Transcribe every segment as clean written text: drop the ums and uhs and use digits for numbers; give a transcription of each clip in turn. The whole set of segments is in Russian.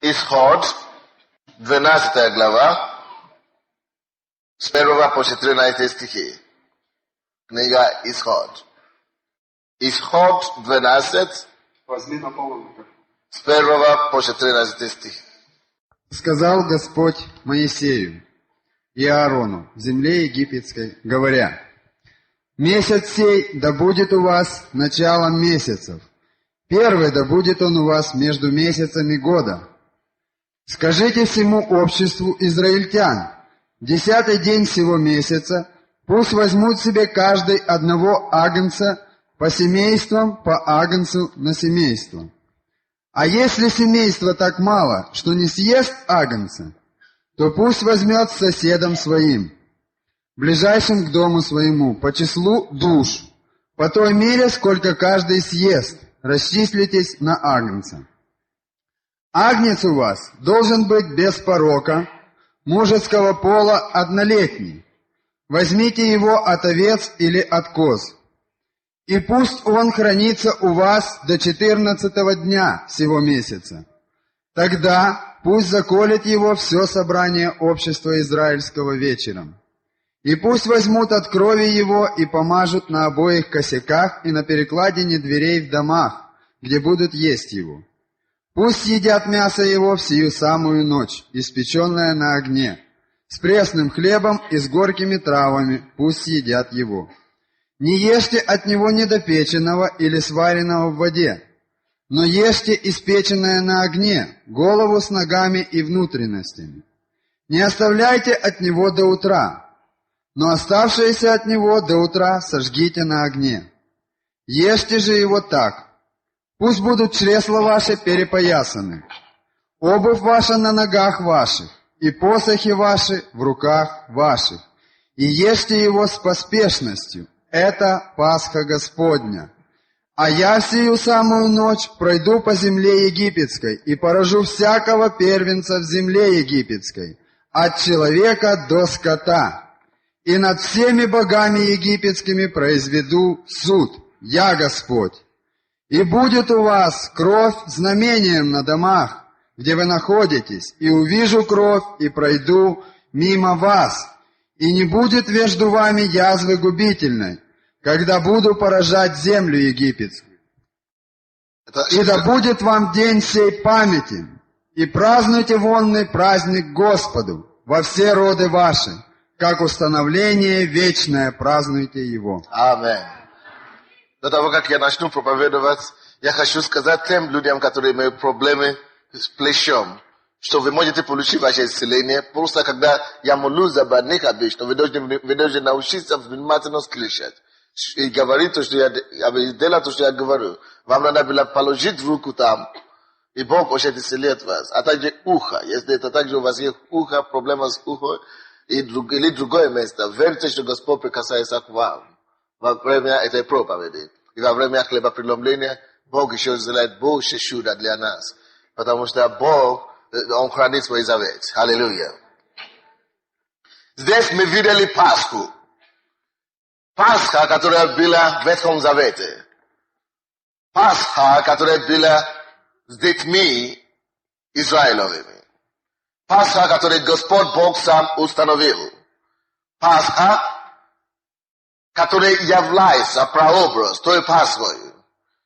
Исход, 12 глава, с 1 по 14 стихи. Книга Исход. Исход 12, Возьми на полу. с 1 по 14 стих. Сказал Господь Моисею и Аарону в земле египетской, говоря: «Месяц сей да будет у вас началом месяцев, первый да будет он у вас между месяцами года. Скажите всему обществу израильтян: 10-й день сего месяца пусть возьмут себе каждый одного агнца по семействам, по агнцу на семейство. А если семейство так мало, что не съест агнца, то пусть возьмет с соседом своим, ближайшим к дому своему, по числу душ, по той мере, сколько каждый съест, расчислитесь на агнца. Агнец у вас должен быть без порока, мужеского пола однолетний. Возьмите его от овец или от коз. И пусть он хранится у вас до 14-го дня сего месяца. Тогда пусть заколет его все собрание общества израильского вечером. И пусть возьмут от крови его и помажут на обоих косяках и на перекладине дверей в домах, где будут есть его. Пусть едят мясо его в сию самую ночь, испеченное на огне, с пресным хлебом и с горькими травами, пусть едят его. Не ешьте от него недопеченного или сваренного в воде, но ешьте испеченное на огне, голову с ногами и внутренностями. Не оставляйте от него до утра, но оставшееся от него до утра сожгите на огне. Ешьте же его так: пусть будут чресла ваши перепоясаны, обувь ваша на ногах ваших, и посохи ваши в руках ваших, и ешьте его с поспешностью. Это Пасха Господня. А я сию самую ночь пройду по земле египетской и поражу всякого первенца в земле египетской, от человека до скота. И над всеми богами египетскими произведу суд. Я Господь. И будет у вас кровь знамением на домах, где вы находитесь, и увижу кровь, и пройду мимо вас. И не будет между вами язвы губительной, когда буду поражать землю египетскую. И да будет вам день сей памятен, и празднуйте вонный праздник Господу во все роды ваши, как установление вечное празднуйте его». Аминь. До того, как я начну проповедовать, я хочу сказать тем людям, которые имеют проблемы с плечом, что вы можете получить ваше исцеление, просто когда я молюсь за больных обычно, вы должны научиться внимательно слышать и говорить то, что делать то, что я говорю. Вам надо было положить руку там, и Бог хочет исцелить вас. А также ухо. Если это также у вас есть ухо, проблема с ухом, или другое место, верьте, что Господь прикасается к вам во время этой проповеди. И во время хлебопреломления Бог еще сделает больше чуда для нас. Потому что Бог, Он хранит свой завет. Аллилуйя. Здесь мы видели Пасху. Пасха, которая была в Ветхом Завете. Пасха, которая была с детьми Израилевыми. Пасха, которую Господь Бог сам установил. Пасха, которая является прообраз той Пасхой,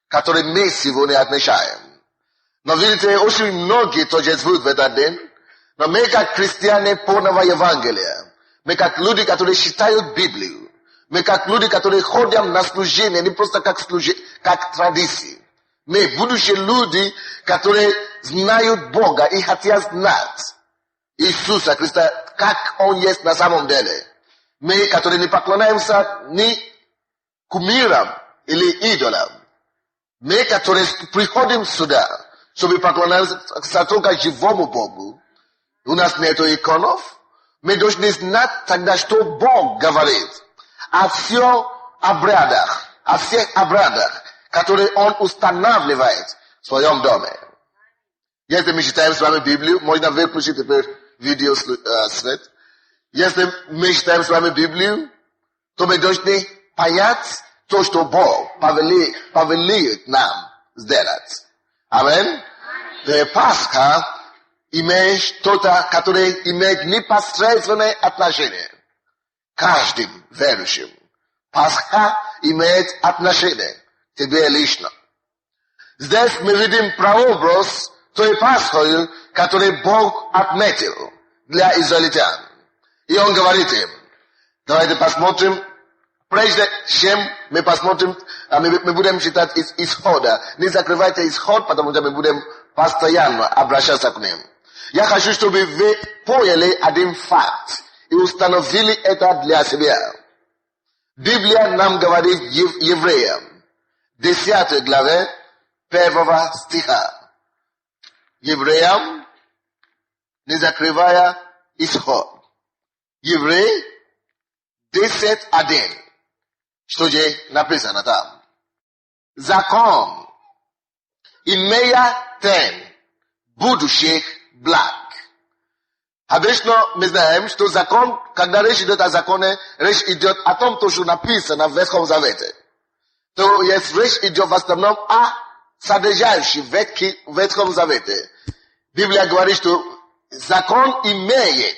которую мы сегодня отмечаем. Но видите, очень многие торжествуют в этот день, но мы как христиане полного Евангелия, мы как люди, которые читают Библию, мы как люди, которые ходят на служение, не просто как традиции. Мы будущие люди, которые знают Бога и хотят знать Иисуса Христа, как Он есть на самом деле. Мы, которые не поклоняемся ни кумирам или идолам. Мы, которые приходим сюда, чтобы поклоняться только живому Богу. У нас нет иконов. Мы должны знать тогда, что Бог говорит о всех обрядах, которые Он устанавливает в своем доме. Если мы читаем с вами Библию, можно выключить теперь видеосвет. Если мы читаем с вами Библию, то мы должны понять то, что Бог повелит нам сделать. Аминь. Пасха имеешь что-то, которое имеет непосредственное отношение к каждым верующим. Пасха имеет отношение к тебе лично. Здесь мы видим прообраз той Пасхи, который Бог отметил для израильтян. И Он говорит им, давайте посмотрим, прежде чем мы посмотрим, мы будем читать из Исхода. Не закрывайте Исход, потому что мы будем постоянно обращаться к ним. Я хочу, чтобы вы поняли один факт и установили это для себя. Библия нам говорит евреям, 10 главе, 1 стиха. Евреям, не закрывая Исход. Еврей 10:1. Что же написано там? Закон, имея будущих благ. Обычно мы знаем, что закон, когда речь идет о законе, речь идет о том, что написано в Ветхом Завете. То есть речь идет в основном о содержащем в Ветхом Завете. Библия говорит, что закон имеет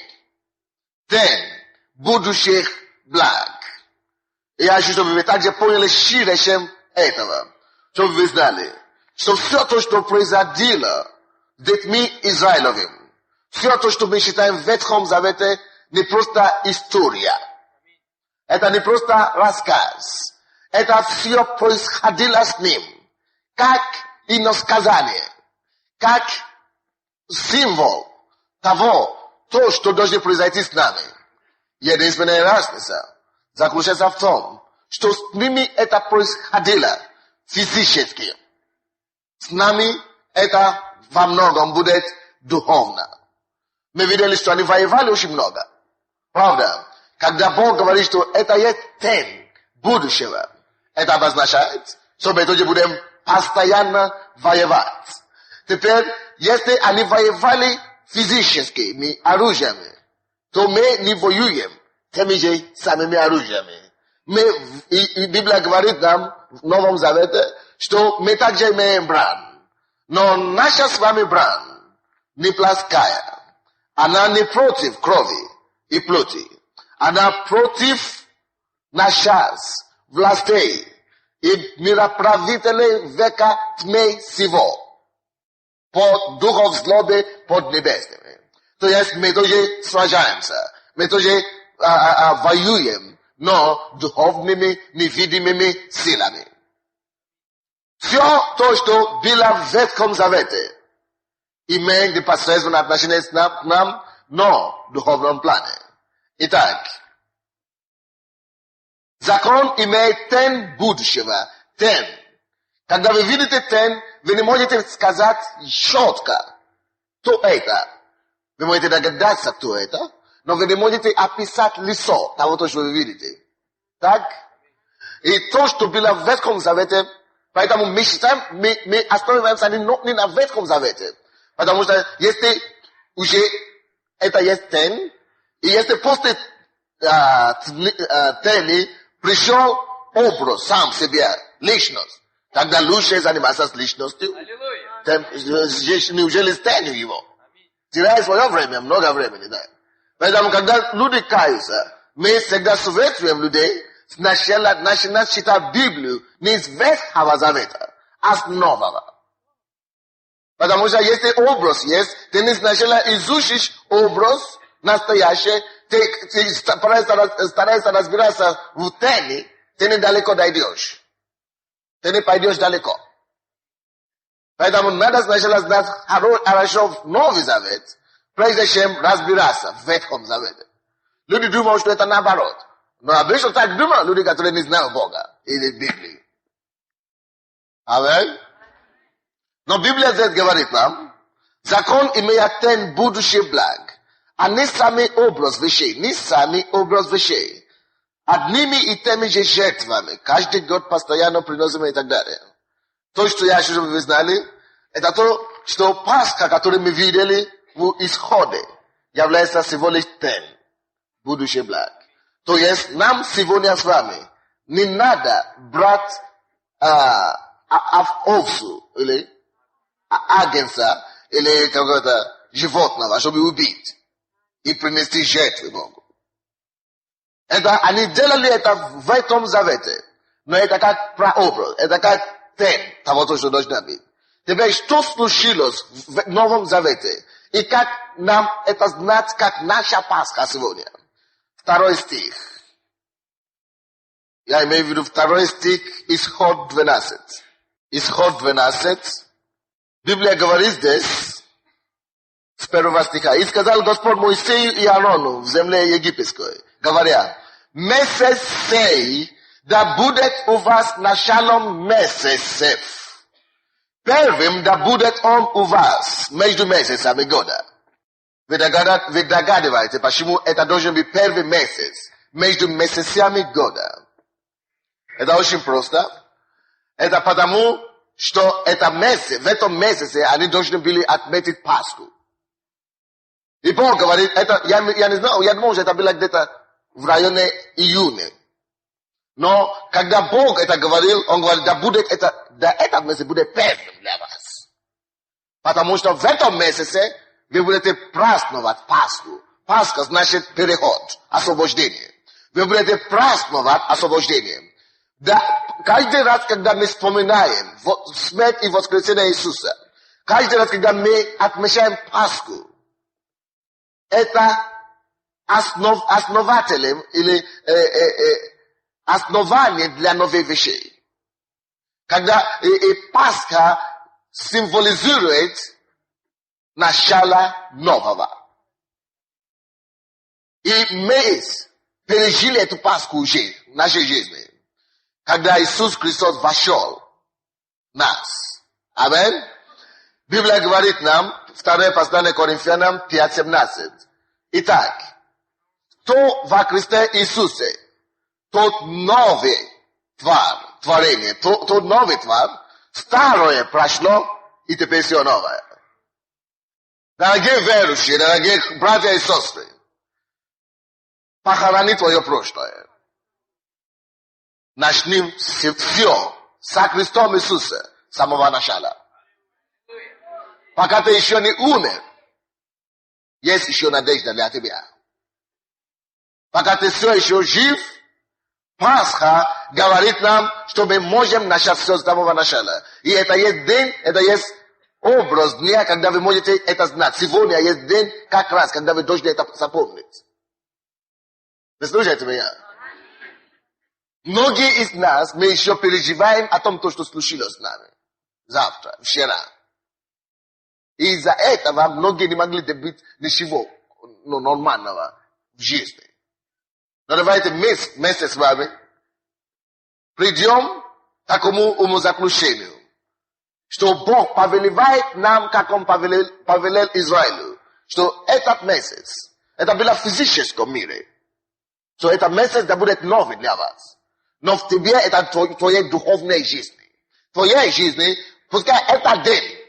будущих благ. И я хочу, чтобы вы также поняли шире, чем этого. Чтобы вы знали, что все то, что происходило с детьми Израилевым, все то, что мы считаем в Ветхом Завете, не просто история. Это не просто рассказ. Это все происходило с ним. Как иносказание. Как символ того, то, что должно произойти с нами. Единственная разница заключается в том, что с ними это происходило физически. С нами это во многом будет духовно. Мы видели, что они воевали очень много. Правда? Когда Бог говорит, что это есть тень будущего, это обозначает, что мы тоже будем постоянно воевать. Теперь, если они воевали физическими оружиями, то мы не воюем теми же самими оружиями. И Библия говорит нам в Новом Завете, что мы также имеем брань. Но наша с вами брань не плоская. Она не против крови и плоти. Она против начальств, властей и мироправителей века тьмы сего. Под духов злобы под небесными. То есть мы тоже сражаемся. Мы тоже воюем, но духовными невидимыми силами. Все то, что было в Ветхом Завете, имеет непосредственное отношение к нам, но в духовном плане. Итак, закон имеет тень будущего. Тень. Когда вы видите тень, вы не можете сказать четко, кто это. Вы можете догадаться, кто это, но вы не можете описать лицо того, что вы видите. Так? И то, что было в Ветхом Завете, поэтому мы считаем, мы останавливаемся не на Ветхом Завете. Потому что если уже это есть тень, и если после тени пришел образ сам себе, личность, тогда лучше заниматься с личностью. Неужели с тенью его? Теряет свое время, много времени, да. Поэтому, когда люди каются, мы всегда советуем людей сначала начинать читать Библию не из Ветхого Завета, а с Нового. Потому что если образ есть, ты не сначала изучишь образ настоящий, ты стараешься разбираться в тени, ты недалеко дойдешь. Ты не пойдешь далеко. Поэтому надо сначала знать хорошо Новый Завет, прежде чем разбираться в Ветхом Завете. Люди думают, что это наоборот. Но обычно так думают люди, которые не знают Бога или Библии. Аминь. Но Библия здесь говорит нам, закон имеет тень будущих благ, а не сами образ вещей, Одними и теми же жертвами, каждый год постоянно приносим и так далее. То, что я хочу, чтобы вы знали, это то, что Пасха, которую мы видели в Исходе, является всего лишь тень будущих благ. То есть нам сегодня с вами не надо брать овцу или агенца или какого-то животного, чтобы убить и принести жертвы Богу. Это, они делали это в этом завете, но это как прообраз, это как тень того, что должно быть. Теперь, что случилось в Новом Завете? И как нам это знать, как наша Пасха сегодня? 2 стих. Я имею в виду 2 стих, Исход 12. Исход 12. Библия говорит здесь, с 1 стиха. «И сказал Господь Моисею и Аарону в земле египетской, говоря, месяц сей да будет у вас началом месяцев. Первым да будет он у вас между месяцами года». Вы догадываете, почему это должен быть первый месяц между месяцами года. Это очень просто. Это потому, что это месяц, в этом месяце они должны были отметить Пасху. И Бог говорит, это, я не знаю, я думал, что это было где-то в районе июня. Но когда Бог это говорил, Он говорит, этот месяц будет первым для вас. Потому что в этом месяце вы будете праздновать Пасху. Пасха значит переход, освобождение. Вы будете праздновать освобождение. Да, каждый раз, когда мы вспоминаем смерть и воскресение Иисуса, каждый раз, когда мы отмечаем Пасху, это основателем или основание для новых вещей. Когда Пасха символизирует начало нового. И мы пережили эту Пасху уже в нашей жизни. Когда Иисус Христос вошел в нас. Аминь. Библия говорит нам, 2 послание Коринфянам 5:17. Итак, кто во Христе Иисусе, тот новый творение, тот новый тварь, старое прошло, и теперь все новое. Дорогие верующие, дорогие братья и сестры, похорони твое прошлое. Начни все со Христом Иисуса с самого начала. Пока ты еще не умер, есть еще надежда для тебя. Пока ты все еще жив, Пасха говорит нам, что мы можем начать все с самого начала. И это есть день, это есть образ дня, когда вы можете это знать. Сегодня есть день, как раз, когда вы должны это запомнить. Вы слушаете меня? Многие из нас, мы еще переживаем о том, что случилось с нами. Завтра, вчера. И из-за этого многие не могли добиться ничего нормального в жизни. Но давайте вместе с вами придем к такому умозаключению, что Бог повелевает нам, как Он повелел Израилю, что этот месяц, это было в физическом мире, что этот месяц да будет новый для вас. Но в тебе это твоей духовной жизни. В твоей жизни, пускай этот день,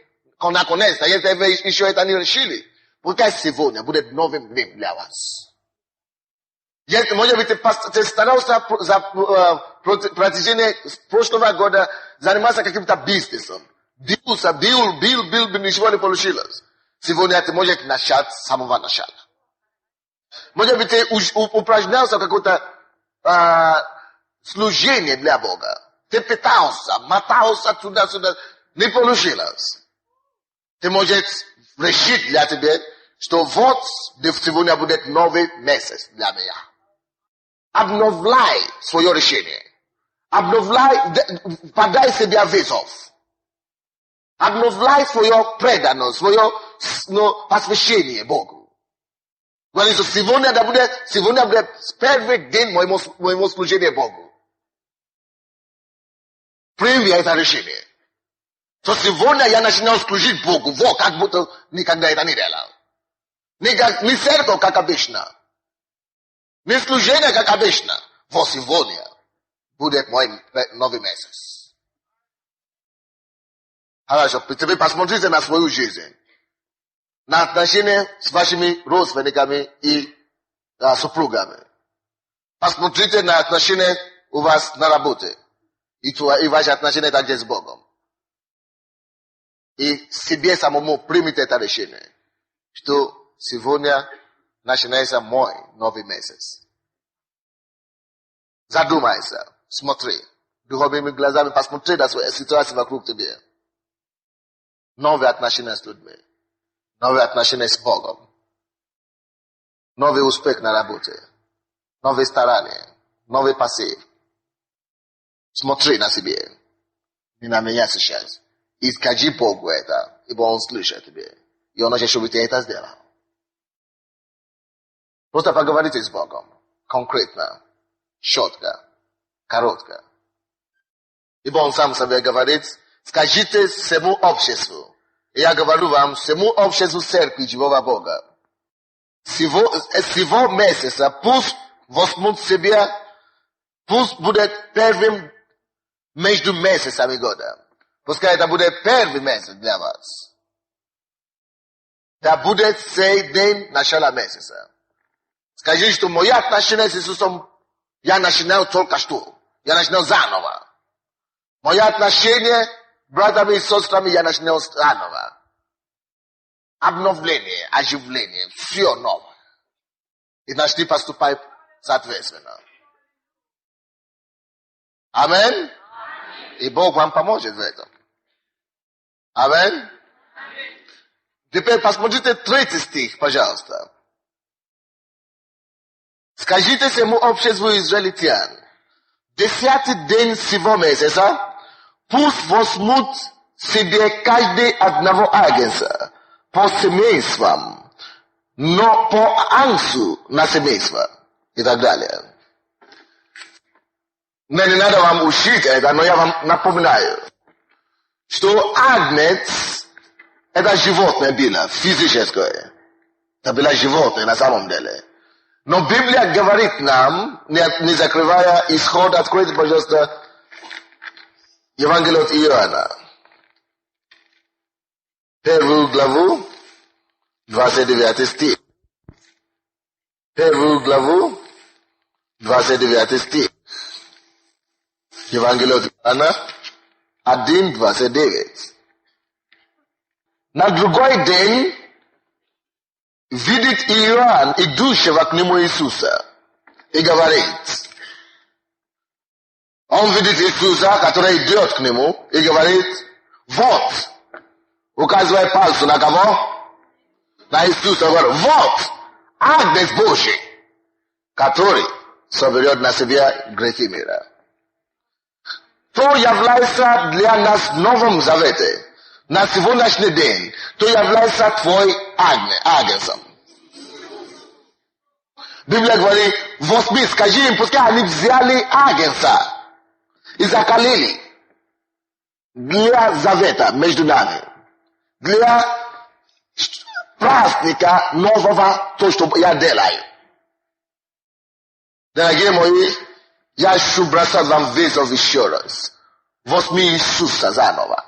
наконец-то, если вы еще это не решили, пускай сегодня будет новым днем для вас. Если, может быть, ты старался за протяжении прошлого года заниматься каким-то бизнесом. Бил, ничего не получилось. Сегодня ты можешь начать с самого начала. Может быть, ты упражнялся в какое-то служение для Бога. Ты пытался, мотался туда-сюда, не получилось. Ты можешь решить для тебя, что вот сегодня будет новый месяц для меня. Обновляй свое решение. Подай себе вызов. Обновляй свое преданность, свое посвящение Богу. Говори, что сегодня будет первый день моего служения Богу. Прими это решение. Что сегодня я начинаю служить Богу, как будто никогда это не делал. Не церковь, как обычно. Не служение, как обычно. Вот сегодня будет мой новый месяц. Хорошо, теперь посмотрите на свою жизнь. На отношения с вашими родственниками и супругами. Посмотрите на отношения у вас на работе. И ваши отношения также с Богом. И себе самому примите это решение. что сегодня начинается мой новый месяц. Задумайся, смотри, духовными глазами посмотри на свою ситуацию вокруг тебя. Новые отношения с людьми, новые отношения с Богом, новый успех на работе, новые старания, новый пассив. Смотри на себя, не на меня сейчас. И скажи Богу это, ибо Он слышит тебя. И Он хочет, чтобы ты это сделал. Просто поговорите с Богом. Конкретно, четко, коротко. Ибо Он сам себе говорит, скажите всему обществу. И я говорю вам, всему обществу церкви живого Бога. Всего месяца пусть возьмут себе, пусть будет первым между месяцами года. Пускай это будет первый месяц для вас. Да будет сей день начала месяца. Скажи, что мои отношения с Иисусом я начинаю только что. Я начинаю заново. Мои отношения с братьями и сестрами я начинаю заново. Обновление, оживление, все новое. И начни поступать соответственно. Аминь. И Бог вам поможет в этом. Аминь. Теперь посмотрите 3 стих, пожалуйста. Скажите всему обществу израильтян, 10-й день сего месяца, пусть возьмут себе каждый одного агнца по семействам, но по ангсу на семейство и так далее. Мне не надо вам учить это, но я вам напоминаю, что агнец это животное было, физическое. Это было животное на самом деле. Но Библия говорит нам, не закрывая исход, откройте, пожалуйста, Евангелие от Иоанна. 1 главу, 29 стих. 1 главу, 29 стих. Евангелие от Иоанна 1:29. На другой день видит Иоанн идущего к нему Иисуса и говорит, он видит Иисуса, который идет к нему и говорит, вот, указывая пальцем на кого? На Иисуса, говорит, вот, агнец Божий, который соберет на себя грехи мира. То является для нас в Новом Завете, на сегодняшний день, то является твой агнцем. Библия говорит, возьми, скажи им, пускай они взяли агнца и закалили для завета между нами, для праздника нового, то, что я делаю. Дорогие мои, я хочу бросать вам вызов еще раз. Возьми Иисуса заново.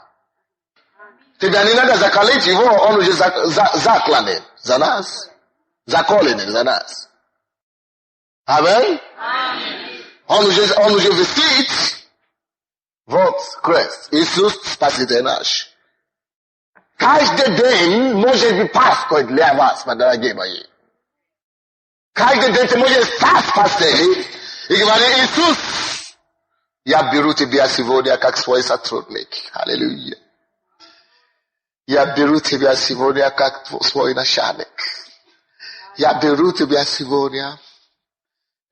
Тебе не надо закалить его, он уже закланный за нас. Заколенный за нас. Аминь? Он уже висит. Вот крест. Иисус Спаситель наш. Каждый день может быть Пасхой для вас, мои дорогие мои. Каждый день ты можешь стать в постели и говорить, Иисус, я беру тебя сегодня как свой сотрудник. Аллилуйя. Я беру тебя сегодня как свой начальник. Я беру тебя сегодня.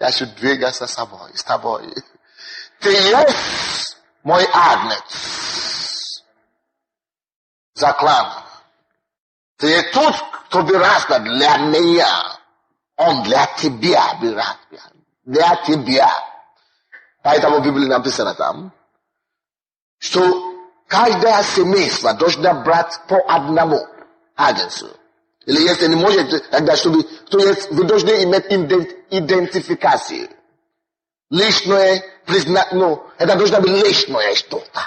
Я хочу двигаться с тобой. Ты есть мой агнец. Заклан. Ты тот, кто вырастет для меня. Он для тебя вырастет. Для тебя. Поэтому в Библии написано там, что каждое семейство должно брать по одному агнцу. Или если не может, тогда чтобы, то есть, вы должны иметь идентификацию. Личное признать, это должно быть личное что-то.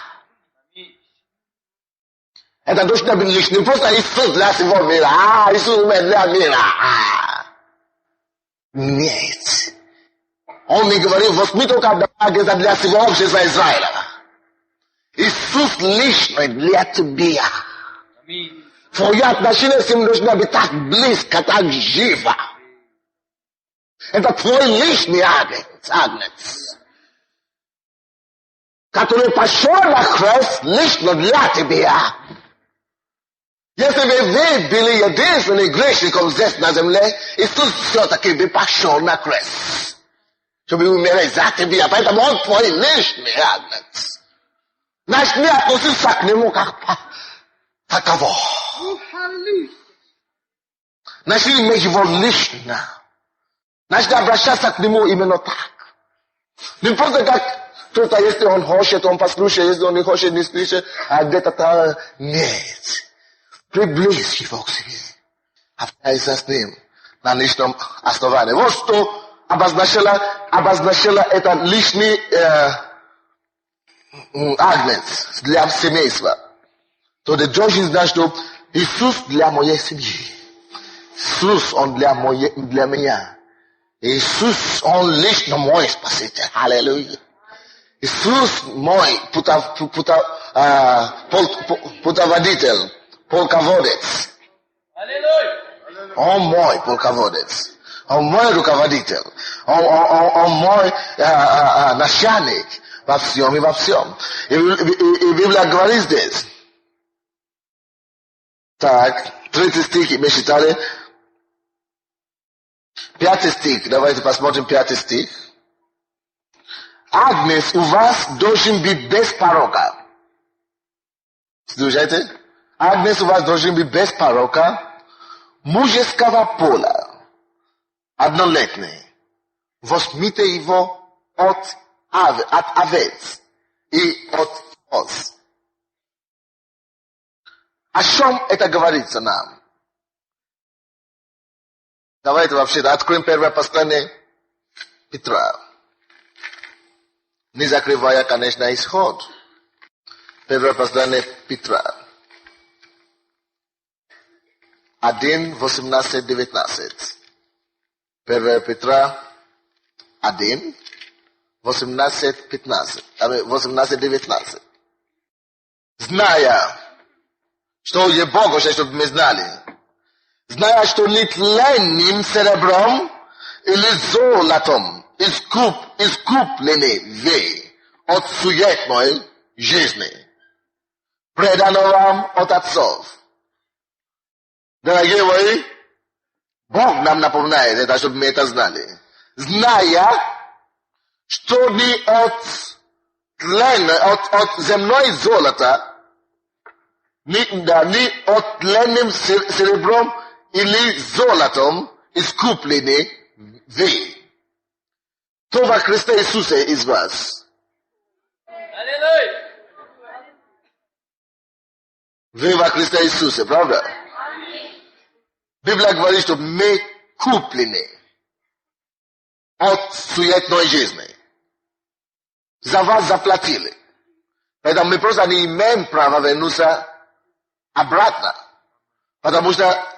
Это должно быть личное. Просто Иисус для всего мира. Иисус умер для мира. Нет. Он не говорил, возьми только одного агнца для всего общества Израиля. Иисус лично для тебя. Twoje отношения с ним должны быть так близко, так живо. Это твой личный агнец, который пошел на крест лично для тебя. Если бы вы были единственным грешником здесь на земле, Иисус все-таки бы пошел на крест, чтобы умереть за тебя. Поэтому он твой личный агнец. Значит, не относился к нему как таково. Значит, иметь его лично. Значит, обращаться к нему именно так. Не просто как кто-то, если он хочет, он послушает, если он не хочет, не слышит, а где-то там нет. Приблизь его к себе. Общайся с ним на личном основании. Вот что обозначало это личный агнец для семейства. То ты должен знать, что Иисус для моей семьи. Иисус, Он для меня. Иисус, Он лично мой Спаситель. Аллилуйя. Иисус мой путеводитель, полководец. Аллилуйя. Он мой полководец. Он мой руководитель. Он мой начальник во всем и во всем. И Библия говорит здесь. Так, 3 стих мы читали. 5 стих. Давайте посмотрим 5 стих. Агнец у вас должен быть без порока. Слушайте. Агнец у вас должен быть без порока, мужеского пола, однолетний. Возьмите его от овец и от коз. О чем это говорится нам? Давайте вообще откроем первое послание Петра. Не закрывая, конечно, исход. Первое послание Петра. 1, 18, 19. 1 Петра 1, 18, 15. 18, 19. Зная, что есть Бог, чтобы мы знали. Зная, что нетленным серебром или золотом искуплены вы от суетной жизни, преданного вам от отцов. Дорогие мои, Бог нам напоминает это, чтобы мы это знали. Зная, что ни от земной золота, ни от тленным серебром или золотом искуплены вы. То во Христе Иисусе из вас. Аллилуйя. Вы во Христе Иисусе, правда? Библия говорит, что мы куплены от суетной жизни. За вас заплатили. Поэтому мы просто не имеем права вернуться обратно. Потому что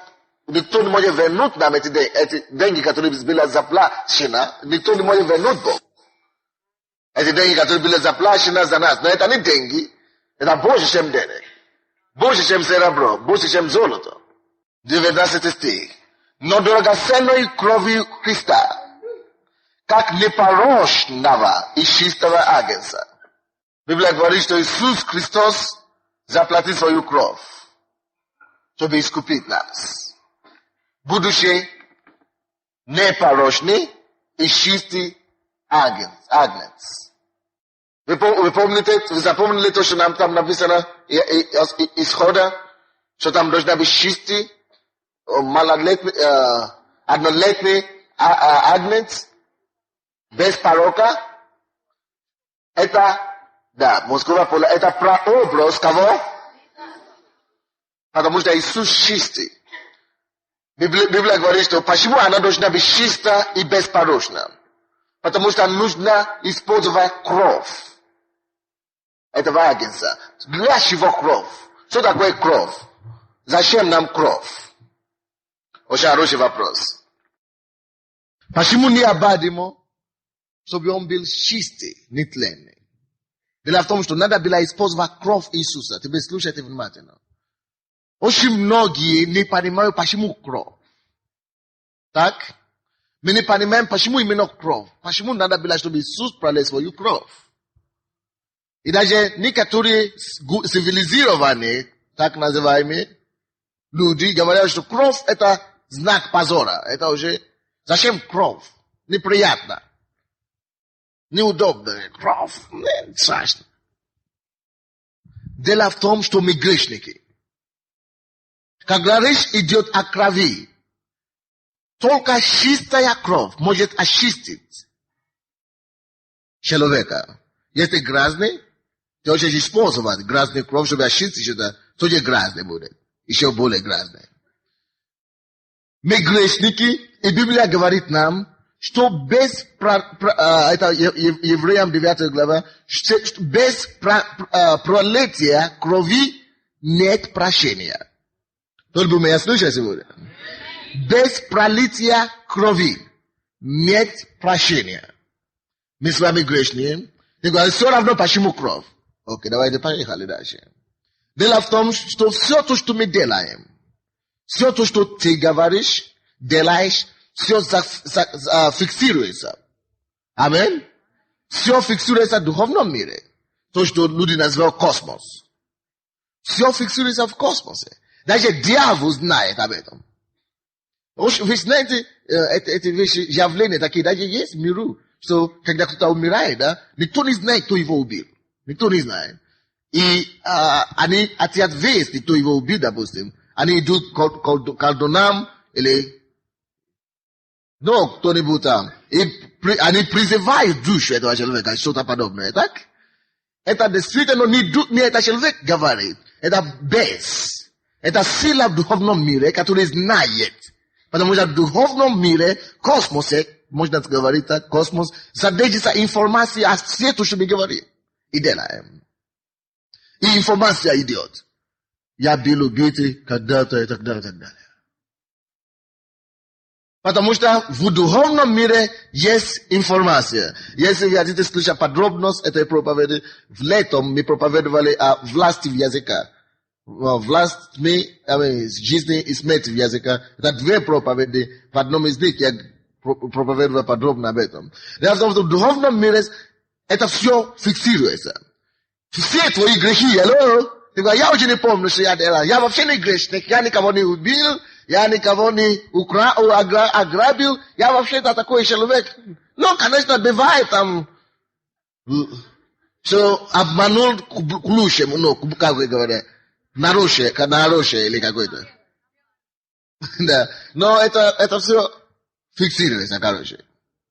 никто не может вернуть нам эти деньги, которые были заплачены. Никто не может вернуть Бог. Эти деньги, которые были заплачены за нас. Но это не деньги. Это больше, чем денег. Больше, чем серебро. Больше, чем золото. 19 стих. Но драгоценной кровью Христа, как непорочного и чистого агнца. Библия говорит, что Иисус Христос заплатил свою кровь, чтобы искупить нас. Будучи непорочный и чистый агнец. Вы помните, вы запомнили то, что нам там написано исхода, что там должна быть чистый, однолетний агнец, без порока? Это, да, мужского пола, это прообраз кого? Потому что Иисус чистый. Библия говорит, что почему она должна быть чиста и беспорочна? Потому что нужно использовать кровь этого агнца. Для чего кровь? Что такое кровь? Зачем нам кровь? Очень хороший вопрос. Почему необходимо, чтобы он был чистый, нетленный? Дело в том, что надо было использовать кровь Иисуса. Теперь слушайте внимательно. Очень многие не понимают, почему кровь. Так? Мы не понимаем, почему именно кровь. Почему надо было, чтобы Иисус пролил свою кровь. И даже некоторые цивилизированные, так называемые, люди говорят, что кровь это знак позора. Это уже, зачем кровь? Неприятно. Неудобно. Кровь. Не страшно. Дело в том, что мы грешники. Когда речь идет о крови, только чистая кровь может очистить человека. Если грязный, то очень использовать грязную кровь, чтобы очистить это, тоже грязный будет. Еще более грязный. Мы грешники, и Библия говорит нам, что без, это Евреям 9 глава, что без пролития крови нет прощения. Только бы меня слышали сегодня. Без пролития крови нет прощения. Мы с вами грешные. И говорят, все равно почему кровь. Окей, давайте поехали дальше. Дело в том, что все то, что мы делаем, все то, что ты говоришь, делаешь, все фиксируется. Амин? Все фиксируется в духовном мире. То, что люди называют космос. Все фиксируется в космосе. Даже дьявол знает об этом. Вы знаете, эти вещи, явления такие, даже есть в миру, что когда кто-то умирает, да, никто не знает, кто его убил. Никто не знает. И они хотят вести, кто его убил, допустим. Они идут к колдунам или кто-нибудь там. И они призывают душу этого человека, что-то подобное, так? Это действительно не этот человек говорит. Это бес. Это сила в духовном мире, которая знает. Потому что в духовном мире, космосе, можно говорить так, космос, содержится информация о свету, что мы говорим. И делаем. И информация идет. Я бил убитый когда-то и так далее, и так далее. Потому что в духовном мире есть информация. Если вы хотите слышать подробность этой проповеди, в летом мы проповедовали о власти в языка. Власть жизни и смерти в языка. Это две проповеди. В одном из них я проповедовал подробно об этом. В духовном мире это все фиксируется. Все твои грехи, я очень не помню, что я делал. Я вообще не грешник. Я никого не убил. Я никого не ограбил. Я вообще-то такой человек. Ну, конечно, бывает там, что обманул к лучшему, как вы говорите, нарушие или какой-то. Да. Но это все фиксируется, короче.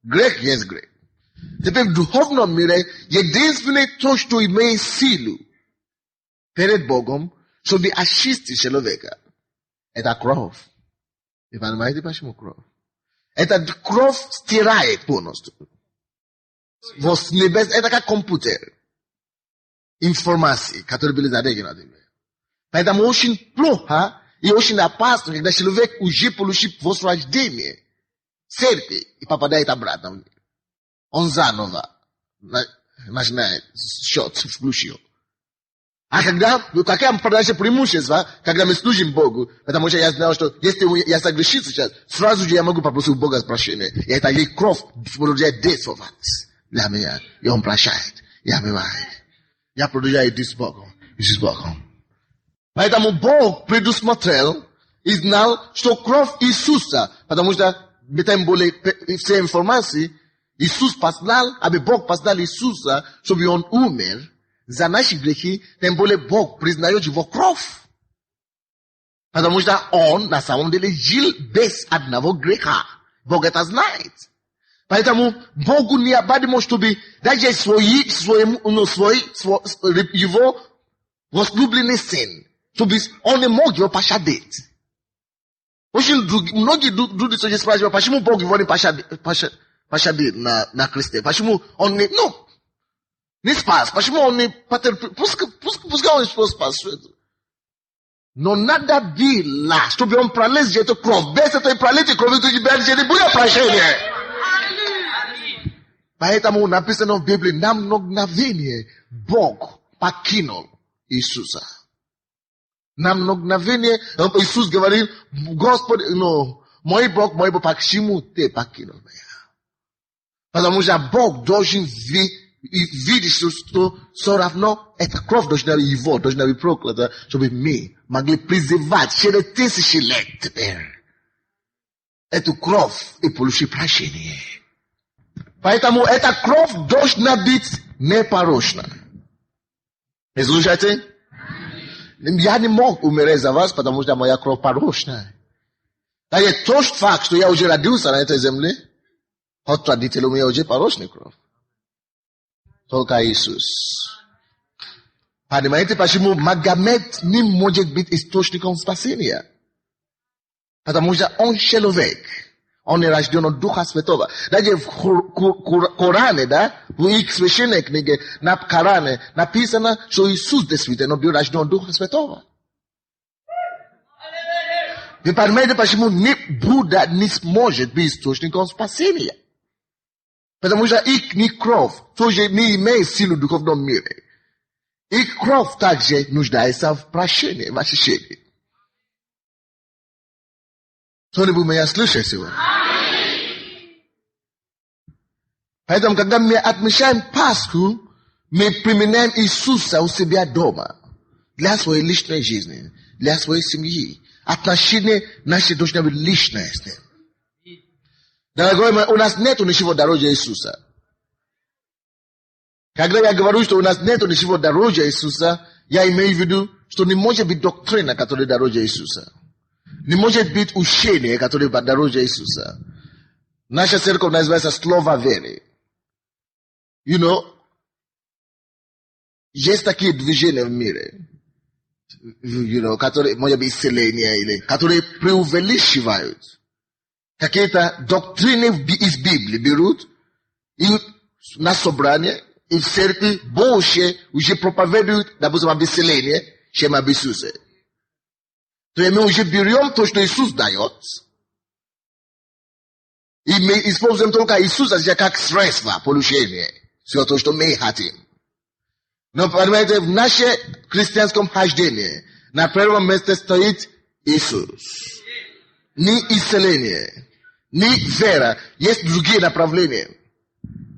Грех есть грех. Теперь в духовном мире единственное то, что имеет силу перед Богом, чтобы очистить человека, это кровь. Вы понимаете, почему кровь? Эта кровь стирает полностью. С небес, это как компьютер. Информации, которые были задействованы на земле. Поэтому очень плохо и очень опасно, когда человек уже получил возрождение церкви и попадает обратно в мир. Он заново начинает счет включил. А какое наше преимущество, когда мы служим Богу, потому что я знал, что если я согрешил сейчас, сразу же я могу попросить у Бога прощения. И это есть кровь продолжает действовать для меня. И Он прощает. И омывает. Я продолжаю идти с Богом. Поэтому Бог предусмотрел и знал, что кровь Иисуса, потому что тем более все информации, Иисус послал, Бог послал Иисуса, чтобы Он умер за наши грехи, тем более Бог признает его кровь. Потому что Он на самом деле жил без одного греха. Бог это знает. Поэтому Богу необходимо, чтобы даже его возлюбленный сын, чтобы Он не мог его пощадить. Очень многие люди спрашивают, почему Бог его не пощадил на кресте? Почему Он не спас? Почему Он не потерпел? Пускай Он не спас. Но надо было, чтобы Он пролез эту кровь. Без этой пролитой крови ты не будет прощения. Поэтому написано в Библии, на мгновение Бог покинул Иисуса. Нам мгновение Иисус говорил, Господи, мой Бог почему ты покинул меня? Потому что Бог должен видеть, что все равно эта кровь должна быть проклята, чтобы мы могли призывать через тысячи лет теперь эту кровь и получить прощение. Поэтому эта кровь должна быть непорочна. Вы слушаете? Я не мог умереть за вас, потому что моя кровь порочная. Да и тот факт, что я уже родился на этой земле, от родителей у меня уже порочная кровь. Только Иисус. Понимаете, почему Магомед не может быть источником спасения? Потому что он человек. Он не рожден от Духа Святого. Даже в Коране, да, в их священной книге, на Коране, написано, что Иисус действительно был рожден от Духа Святого. Вы понимаете, почему ни Будда не сможет быть источником спасения? Потому что их кровь тоже не имеет силу в духовном мире. Их кровь также нуждается в прощении, в очищении. Кто-нибудь меня слышит сегодня? Поэтому, когда мы отмечаем Пасху, мы применяем Иисуса у себя дома. Для своей личной жизни, для своей семьи. Отношения наши должны быть личные с ним. Дорогой мой, у нас нету ничего дороже Иисуса. Когда я говорю, что у нас нету ничего дороже Иисуса, я имею в виду, что не может быть доктрина, которая дороже Иисуса. Не может быть учение, которое дороже Иисуса. Наша церковь называется Слово веры. Есть такие движения в мире, которые, может быть, исцеления, или которые преувеличивают. Какие-то доктрины из Библии берут и на собрание, и в церкви больше уже проповедуют, допустим, об исцелении, чем об Иисусе. То есть мы уже берем то, что Иисус дает, и мы используем только Иисуса как средство получения. Все то, что мы хотим. Но, понимаете, в нашем христианском хождении на первом месте стоит Иисус. Не исцеление, не вера. Есть другие направления.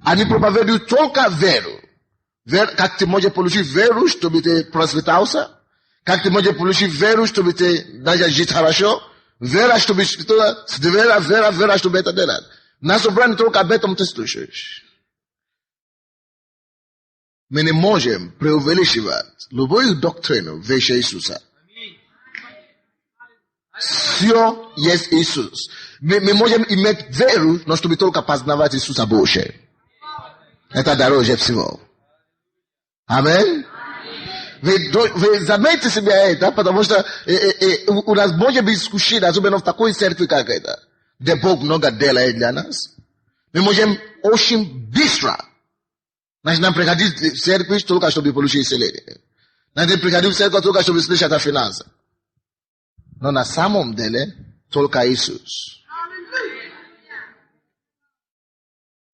Они проповедуют только веру. Как ты можешь получить веру, чтобы ты просветался? Как ты можешь получить веру, чтобы ты даже жить хорошо? Вера, чтобы вера, чтобы это делать. На собрании только об этом ты слушаешь. Мы не можем преувеличивать любую доктрину выше Иисуса. Все есть Иисус. Мы можем иметь веру, но чтобы только познавать Иисуса больше. Это дороже всего. Аминь. Вы заметьте себе это, потому что у нас может быть искушение, особенно в такой церкви, как это, где Бог много делает для нас. Мы можем очень быстро. Значит, нам приходить в церковь только чтобы получить исцеление. Значит, приходить в церковь только чтобы слышать о финансах. Но на самом деле только Иисус.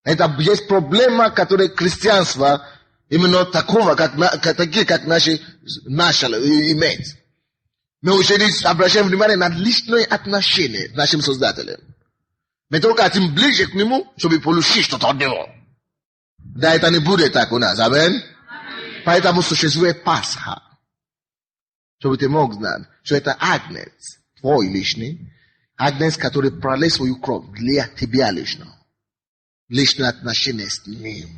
Это есть проблема, которая христианство именно такого, такие, как наши имеет. Мы уже обращаем внимание на личные отношения с нашим Создателем. Мы только хотим ближе к Нему, чтобы получить что-то от Него. Да, это не будет так у нас. Аминь. Поэтому существует Пасха. Чтобы ты мог знать, что это агнец, твой личный, агнец, который пролил свою кровь для тебя лично. Личные отношения с Ним.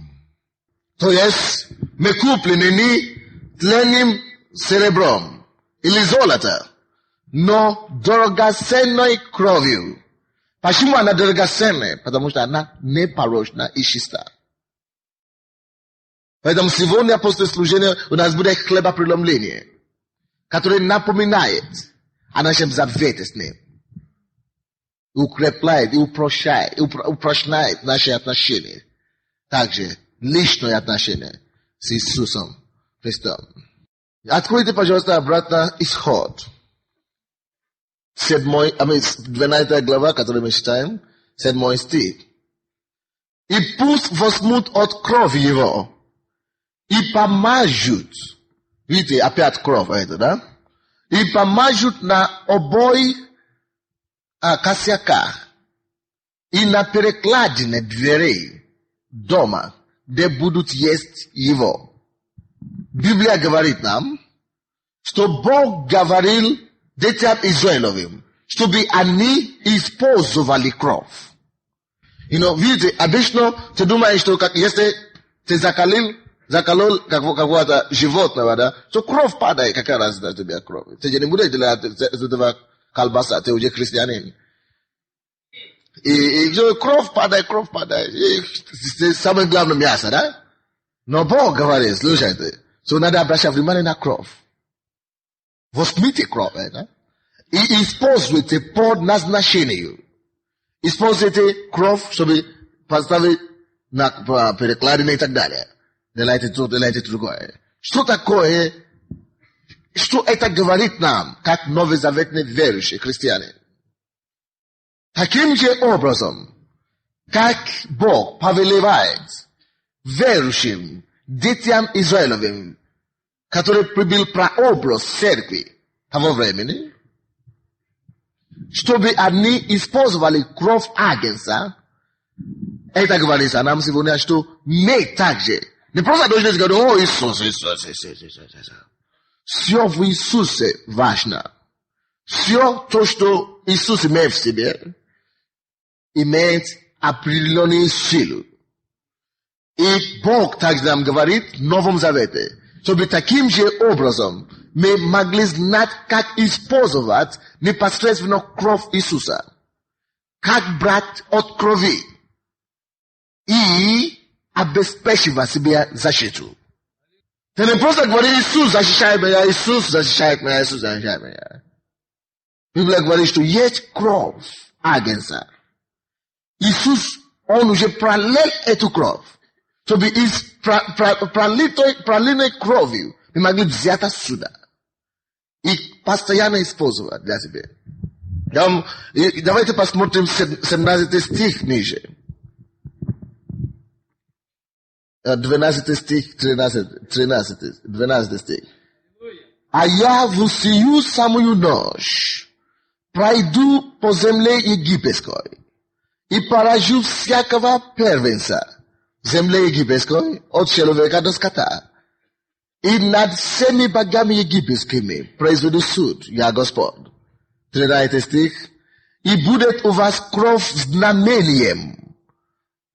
То есть, мы куплены не тленным серебром или золото, но драгоценной кровью. Почему она драгоценная? Потому что она непорочна и чиста. Поэтому сегодня после служения у нас будет хлебопреломление, которое напоминает о нашем завете с Ним. Укрепляет и упрочняет наши отношения. Также личное отношение с Иисусом Христом. Откройте, пожалуйста, обратно Исход. 12 глава, которую мы читаем, 7 стих. И пусть возьмут от крови его и помажут. Видите, опять кровь это, да? и помажут на обои косяках и на перекладине дверей дома, где будут есть его. Библия говорит нам, что Бог говорил детям Израилевым, чтобы они использовали кровь. Видите, обычно ты думаешь, что если ты заколол какого-то животного, да, то кровь падает, какая разница тебе кровь. Ты же не будешь делать из этого колбаса, ты уже христианин. И кровь падает. И самое главное мясо, да? Но Бог говорит, слушайте, что надо обращать внимание на кровь. Возьмите кровь, да? И используйте по назначению. Используйте кровь, чтобы поставить на перекладины и так далее. Делайте то, делайте другое. Что такое? Что это говорит нам, как новозаветные верующие христиане? Таким же образом, как Бог повелевает верующим детям Израилевым, который прибыл прообраз церкви того времени, чтобы они использовали кровь агнца, это говорится нам сегодня, что мы также, не просто должны говорить, о, Иисус. Все в Иисусе важно. Все то, что Иисус имеет в себе, имеет определенную силу. И Бог также нам говорит в Новом Завете, чтобы таким же образом мы могли знать, как использовать непосредственно кровь Иисуса, как брать от крови и обеспечивать себе защиту. Ты не просто говоришь, Иисус защищает меня, Иисус защищает меня, Иисус защищает меня. Библия говорит, что есть кровь агнца. Иисус, Он уже пролил эту кровь, чтобы из пролитой кровью мы могли взять отсюда и постоянно использовать для себя. Давайте посмотрим 17 стих ниже. 12 стих, 12 стих. А я в сию самую ночь пройду по земле египетской и поражу всякого первенца в земле египетской от человека до скота. И над всеми богами египетскими произведу суд, я Господь. 13 стих. И будет у вас кровь знамением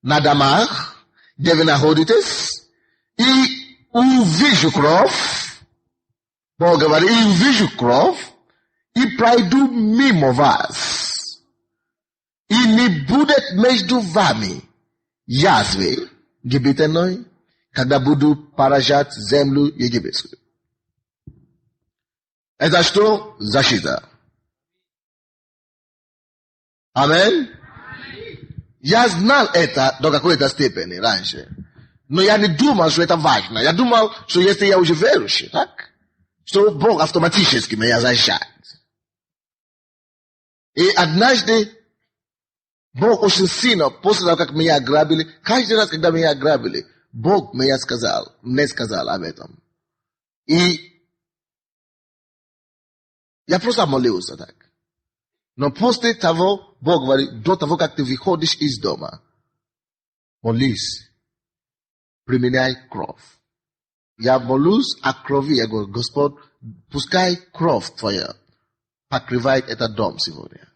на домах, где вы находитесь, и увижу кровь, Бог говорит, и увижу кровь, и пройду мимо вас. И не будет между вами язвы гибридной, когда буду поражать землю египетскую. Это что? Защита. Аминь. Я знал это до какой-то степени раньше. Но я не думал, что это важно. Я думал, что если я уже верующий, так? Что Бог автоматически меня защищает. И однажды Бог очень сильно, после того, как меня ограбили, каждый раз, когда меня ограбили, Бог мне сказал об этом. И я просто молился так. Но после того, Бог говорит, до того, как ты выходишь из дома, молись, применяй кровь. Я молюсь о крови, я говорю, Господь, пускай кровь твоя покрывает этот дом сегодня.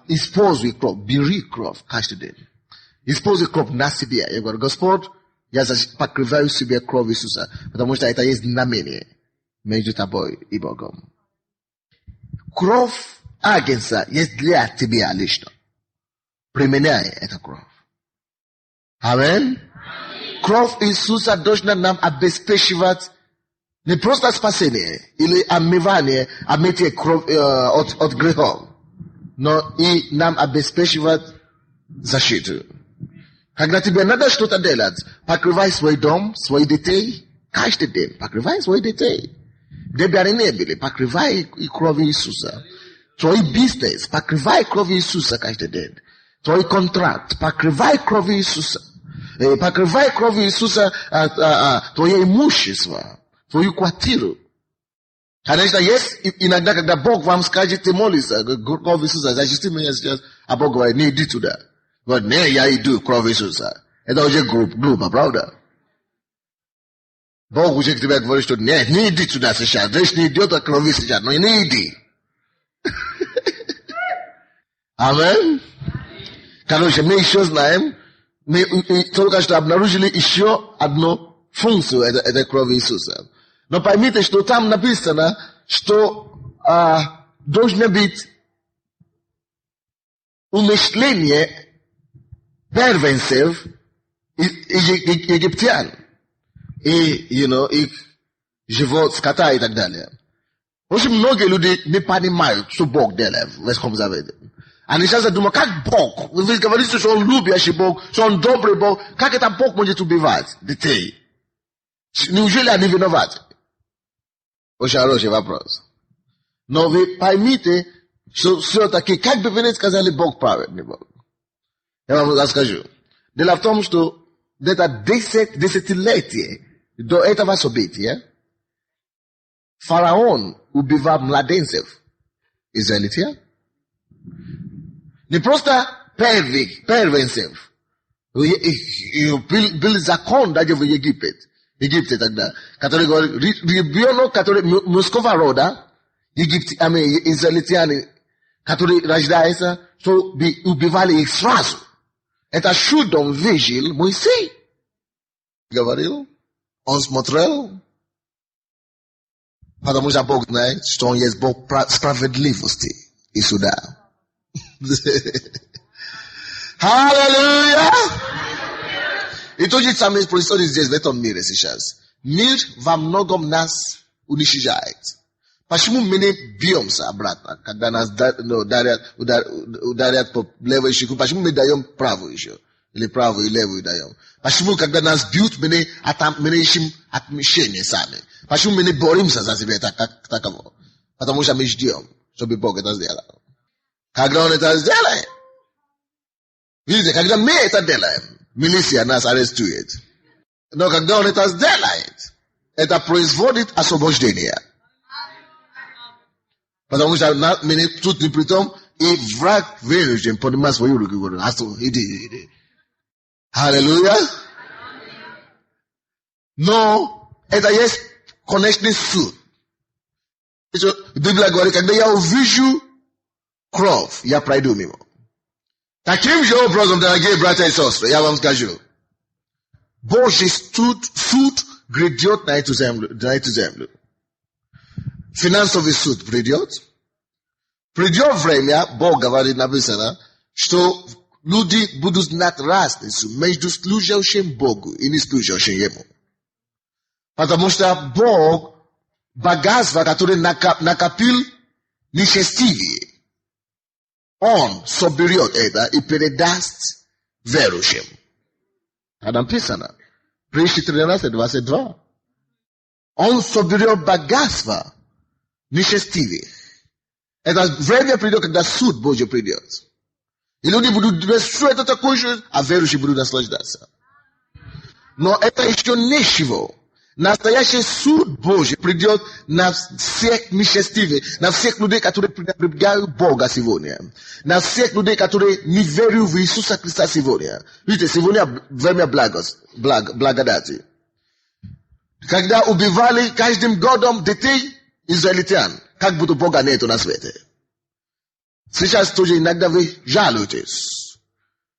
Используй кровь, бери кровь каждый день. Используй кровь на себе. Я говорю, Господь, я покрываю себе кровь Иисуса, потому что это есть знамение между тобой и Богом. Кровь агнца есть для тебя лично. Применяй эту кровь. Аминь. Кровь Иисуса должна нам обеспечивать не просто спасение или омывание, омытие от грехов, но и нам обеспечивать защиту. Когда тебе надо что-то делать, покрывай свой дом, своих детей, каждый день, покрывай своих детей. Где бы они не были, покрывай кровью Иисуса. Твой бизнес, покрывай кровью Иисуса каждый день. Твой контракт, покрывай кровью Иисуса. Покрывай кровью Иисуса твое имущество, твою квартиру. Конечно, есть иногда, когда Бог вам скажет, ты молишься, кровь Иисуса, зачисти меня сейчас, а Бог говорит, не иди туда. Вот, не, я иду, кровь Иисуса. Это уже глупо, правда? Бог уже к тебе говорит, что нет, не иди туда сейчас, речь не идет о крови сейчас, но не иди. Амин. Короче, мы еще знаем, мы только что обнаружили еще одну функцию этой крови Иисуса. Но поймите, что там написано, что должно быть умышление первенцев египтян. И, их живот скота и так далее. Очень многие люди не понимают, что Бог делает в Ветхом Завете. Они сейчас думают, как Бог? Вы говорите, что Он любящий Бог, что Он добрый Бог. Как это Бог может убивать детей? Неужели они виноваты? Очень хороший вопрос. Но вы поймите, что все-таки, как бы вы не сказали, Бог праведный Бог. Я вам расскажу. Дело в том, что где-то 10 десятилетий до этого события фараон убивал младенцев израильтян. Не просто первенцев. Был закон даже в Египте тогда, который говорит, ребенок, который мужского рода, израильтяне, который рождается, что убивали их сразу. Это чудом видел Моисей. Говорил, он смотрел, потому что Бог знает, что он есть Бог справедливости и суда. Аллилуйя! И то же самое происходит здесь, в этом мире сейчас. Мир во многом нас уничтожает. Почему мы не бьемся обратно, когда нас ударят по левой щеку? Почему мы даем правую еще? Или правую и левую даем? Почему, когда нас бьют, мы не ищем отмещение сами? Почему мы не боремся за себя таково? Потому что мы ждем, чтобы Бог это сделал. Когда Он это сделает, видите, когда мы это делаем, милиция нас арестует. Но когда Он это сделает, это производит освобождение. Потому что мы тут не при том, и враг вынужден поднимать свою руку и говорит, иди. Аллилуйя. Но это есть конечный суд. Библия говорит, когда я увижу кровь, я пройду мимо. Таким же образом, дорогие братья и сестры, я вам скажу. Божий суд грядет на эту землю. Финансовый суд придет. Придет время, Бог говорит, написано, что люди будут знать разницу между служащим Богу и не служащим Ему. Потому что Бог, богатство, которое накопил нечестивые, Он соберет это и передаст верующим. А написано, Притчи 13:22. Он соберет богатство нечестивых. Это время придет, когда суд Божий придет. И люди будут думать, что это такое, а верующие будут наслаждаться. Но это еще ничего. Настоящий суд Божий придет на всех нечестивых, на всех людей, которые пренебрегают Бога сегодня. На всех людей, которые не верят в Иисуса Христа сегодня. Видите, сегодня время благодати. Когда убивали каждым годом детей израильтян, как будто Бога нету на свете. Сейчас тоже иногда вы жалуетесь.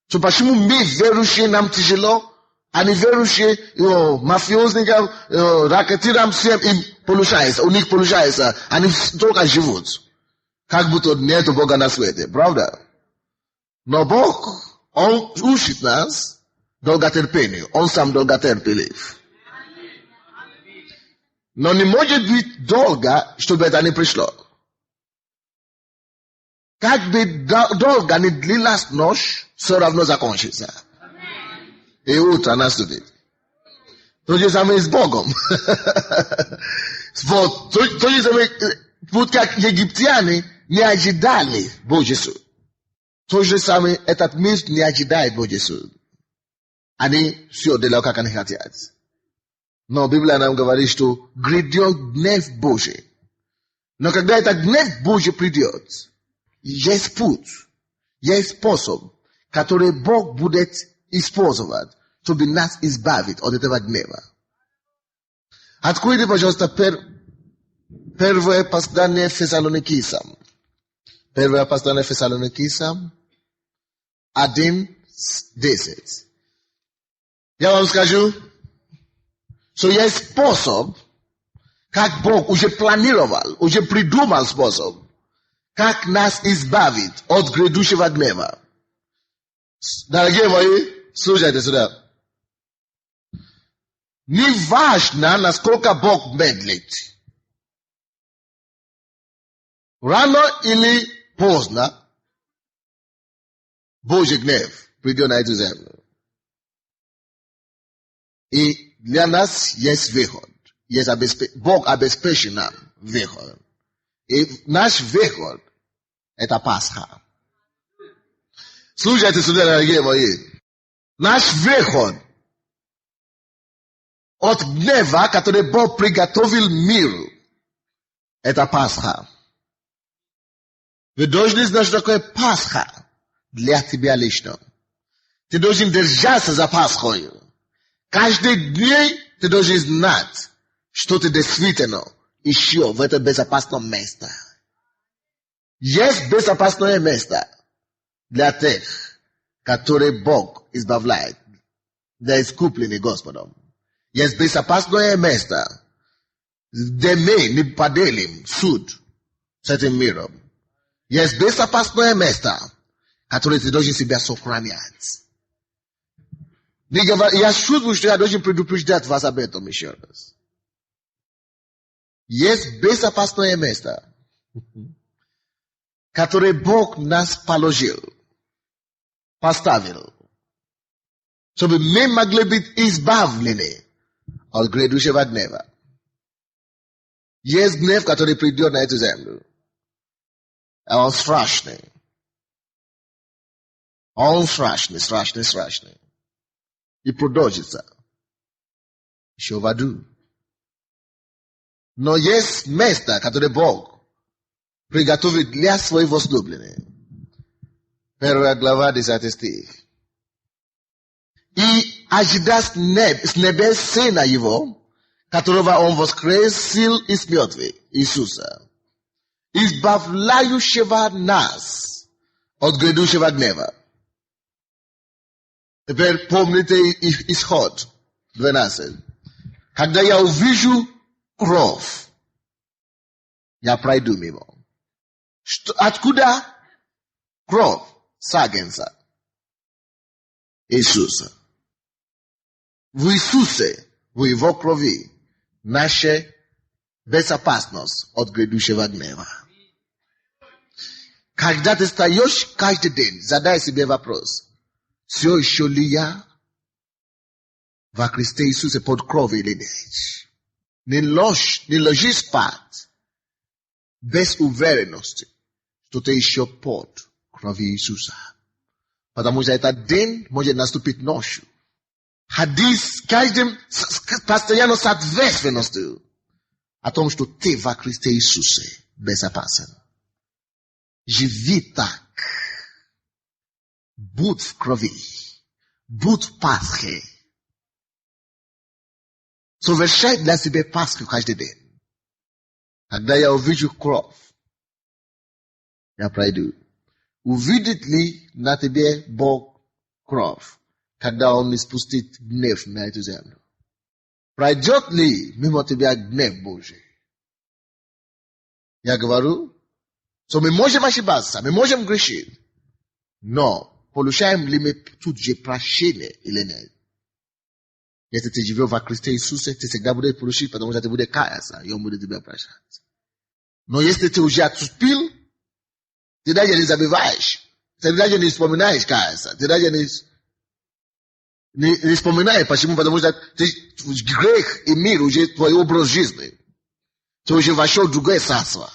Что почему мы верующие нам тяжело, а не верующие мафиозникам, ракетирам всем им получается, у них получается, они только живут. Как будто нету Бога на свете, правда? Но Бог, Он учит нас долготерпению, Он сам долготерпелив. Но не может быть долго, чтобы это не пришло. Как бы долго не длилась ночь, все равно закончится. И утро наступит. То же самое с Богом. Вот, то же самое, вот как египтяне не ожидали Божий суд. То же самое этот мир не ожидает Божий суд. Они все делают, как они хотят. Но Библия нам говорит, что грядет гнев Божий Но когда этот гнев Божий придет, есть путь, есть способ, который Бог будет использовать, чтобы нас избавить от этого гнева. Откройте, пожалуйста, первое послание Фессалоникийцам. Первое послание Фессалоникийцам 1:10. Я вам скажу, что есть способ, как Бог уже планировал, уже придумал способ, как нас избавить от грядущего гнева. Дорогие мои, слушайте сюда. Не важно, насколько Бог медлит. Рано или поздно Божий гнев придет на эту землю. И для нас есть выход. Бог обеспечит нам выход. И наш выход – это Пасха. Слушайте сюда, дорогие мои. Наш выход от гнева, который Бог приготовил миру, это Пасха. Вы должны знать, что такое Пасха для тебя лично. Ты должен держаться за Пасхой. Каждый день ты должен знать, что ты действительно еще в этом безопасном месте. Есть безопасное место для тех, которые Бог избавляет, для искупленных Господом. Есть безопасное место, где мы не поделим суд с этим миром. Есть безопасное место, которое ты должен себя сохранять. Я чувствую, что я должен предупреждать вас об этом еще раз. Есть безопасное место, которое Бог нас поставил, чтобы мы могли быть избавлены от грядущего гнева. Есть гнев, который придет на эту землю. Он страшный. Он страшный. И продолжится. Еще в аду. Но есть место, которое Бог приготовил для своих возлюбленных. 1 глава, 10 стих. И ожидая с небес Сына Его, которого Он воскресил из мертвых, Иисуса, избавляющего нас от грядущего гнева. Теперь помните исход 12. Когда я увижу кровь, я пройду мимо. Откуда кровь? Сагенца. Иисуса. В Иисусе, в Его крови, наша безопасность от грядущего гнева. Когда ты встаешь каждый день, задай себе вопрос. Все еще ли я во Христе Иисусе под кровью или нет? Не ложи спать без уверенности, что ты еще под кровью Иисуса. Потому что этот день может наступить ночью. Хадис каждым постоянно с ответственностью о том, что ты во Христе Иисусе безопасен. Живи так. Будь в крови. Будь в Пасхе. Совершай для себя Пасху каждый день. Когда я увижу кровь, я пройду. Увидит ли на тебе Бог кровь, когда Он испустит гнев на эту землю? Пройдет ли мимо тебя гнев Божий? Я говорю, что мы можем ошибаться, мы можем грешить, но получаем ли мы тут же прощение или нет? Если ты живешь во Христе Иисусе, ты всегда будешь получить, потому что ты будешь каяться, и Он будет тебя прощать. Но если ты уже отступил, ты даже не забываешь, ты даже не вспоминаешь каяться, ты даже не вспоминаешь. Почему? Потому что грех и мир уже твой образ жизни. Ты уже вошел в другое царство.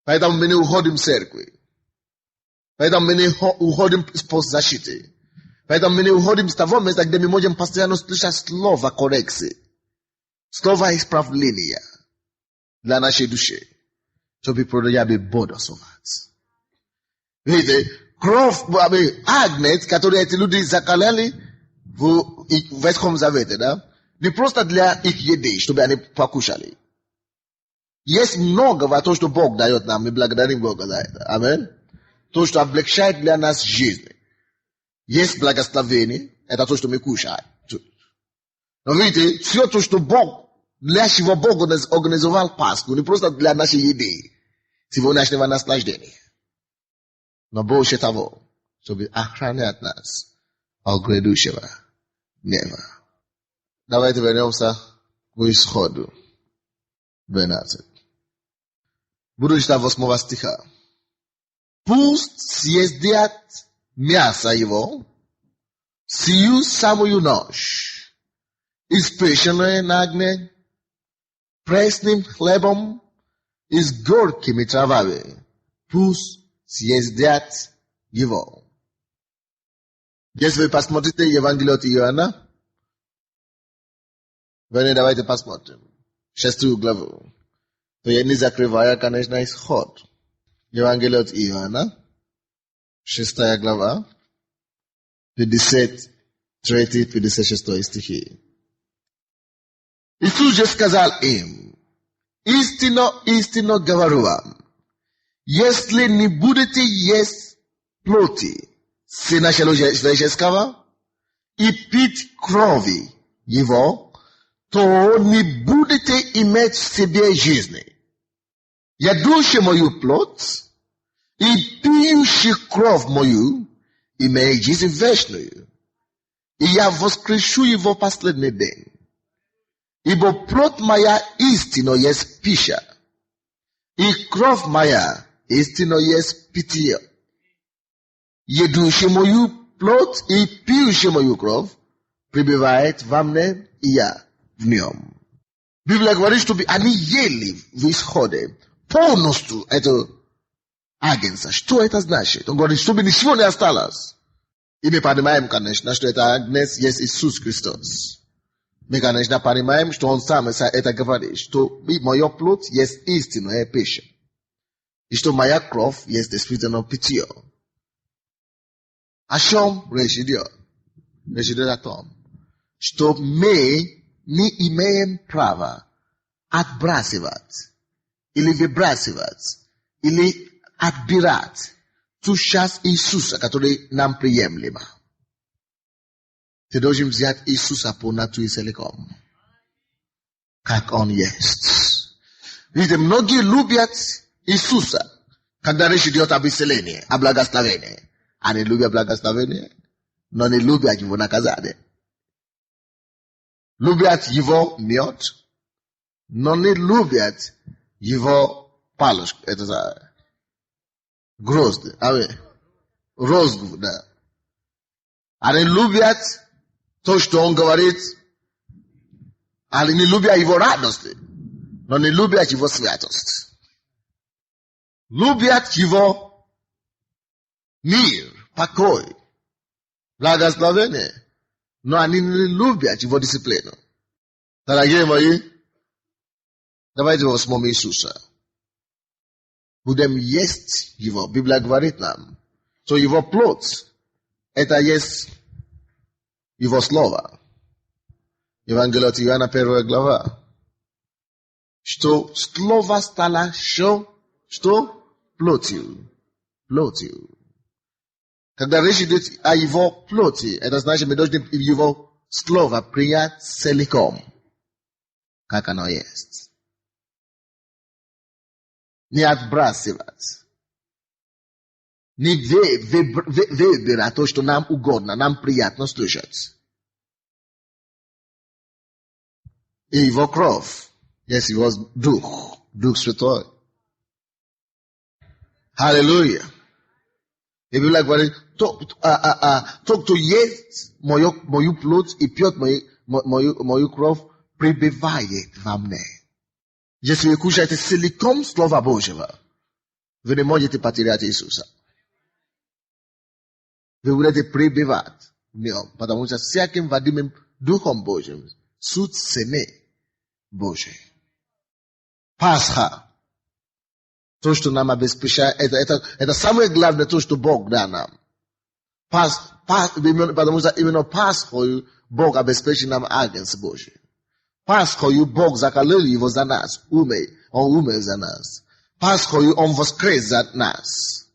Поэтому мы не уходим в церкви. Поэтому мы не уходим из защиты. Поэтому мы не уходим с того места, где мы можем постоянно слышать слово коррекции. Слово исправления. dla naszej duszy. Żeby проявить бодосовать. Видите, кровь, агнец, который эти люди закаляли в Ветхом Завете, да, не просто для их еды, чтобы они покушали. Есть многого, то, что Бог дает нам, мы благодарим Бога за это. Аминь. То, что облегчает для нас жизнь. Есть благословение, это то, что мы кушаем. Но видите, все то, что Бог, для чего Бог организовал Пасху, не просто для нашей еды, сегодняшнего наслаждения. Но больше того, чтобы охранять нас от грядущего гнева. Давайте вернемся к Исходу 12. Буду читать 8 стиха. Пусть съедят мясо его сию самую ночь, испеченное на огне, пресным хлебом и с горькими травами. Пусть съедят его. Если вы посмотрите Евангелие от Иоанна, давайте посмотрим 6 главу. То я не закрываю, конечно, Исход. Евангелие от Иоанна, 6 глава, 53-56 стихи. Иисус же сказал им: истинно, истинно говорю вам, если не будете есть плоти Сына Человеческого и пить крови Его, то не будете иметь в себе жизни. Ядущий мою плоть и пьющий кровь мою имеет жизнь вечную, и я воскрешу его в последний день. Ибо плоть моя истинно есть пища, и кровь моя истинно есть питье. Едущий мою плоть и пьющий мою кровь пребывает во мне, и я в нем. Библия говорит, чтобы они ели в Исходе полностью эту агнца. Что это значит? Он говорит, чтобы ничего не осталось. И мы понимаем, конечно, что это агнец есть Иисус Христос. Мы, конечно, понимаем, что Он сам это говорит, что моя плоть есть истинная пища. И что моя кровь есть действительно питье. О чем речь идет? Речь идет о том, что мы не имеем права отбрасывать или выбрасывать, или отбирать ту часть Иисуса, который нам приемлема. Ты должен взять Иисуса полностью и целиком, как Он есть. Видите, многие любят Иисуса, когда речь идет об исцелении, о благословении. Они любят благословение, но не любят Его наказание. Любят Его мед, но не любят Его палочку. Это грозды. Розгу, да. Они любят то, что Он говорит, они не любят Его радости, но не любят Его святость. Любят Его мир, покой, благословение, но они не любят Его дисциплину. Дорогие мои, давайте возьмем Иисуса. Будем есть Его. Библия говорит нам, что Его плоть, это есть Его Слово. Евангелие от Иоанна, 1 глава. Что Слово стало что? Плотью. Плотью. Когда речь идет о Его плоти, это значит, мы должны Его Слово принять целиком, как оно есть. Не отбрасывать. Не выбирать то, что нам угодно, нам приятно слушать. И Его кровь, есть Его Дух, Дух Святой. Аллилуйя. И Библия говорит, тот, кто ест мою плоть и пьет мою кровь, пребывает во мне. Если вы кушаете целиком Слова Божьего, вы не можете потерять Иисуса. Вы будете пребывать в Нем, потому что всяким водимым Духом Божьим суть семя Божие. Пасха. То, что нам обеспечает, это самое главное, то, что Бог дал нам. Потому что именно Пасхою Бог обеспечил нам агнец Божий. Пасхою Бог закалил его за нас, Он умер за нас. Пасхою Он воскрес за нас,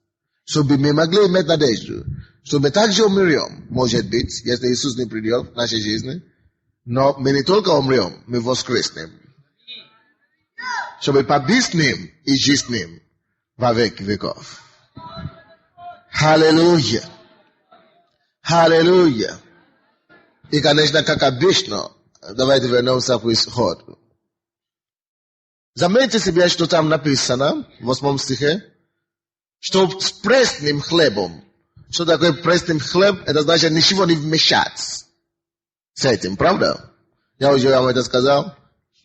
чтобы мы могли иметь надежду, что мы также умрем, может быть, если Иисус не придет в нашей жизни, но мы не только умрем, мы воскреснем, чтобы побыть с Ним и жить с Ним во веки веков. Аллилуйя! Аллилуйя! И, конечно, как обычно, давайте вернемся к исходу. Заметьте себе, что там написано, в 8 стихе, что с пресным хлебом. Что такое пресным хлеб? Это значит ничего не вмешать с этим, правда? Я уже вам это сказал.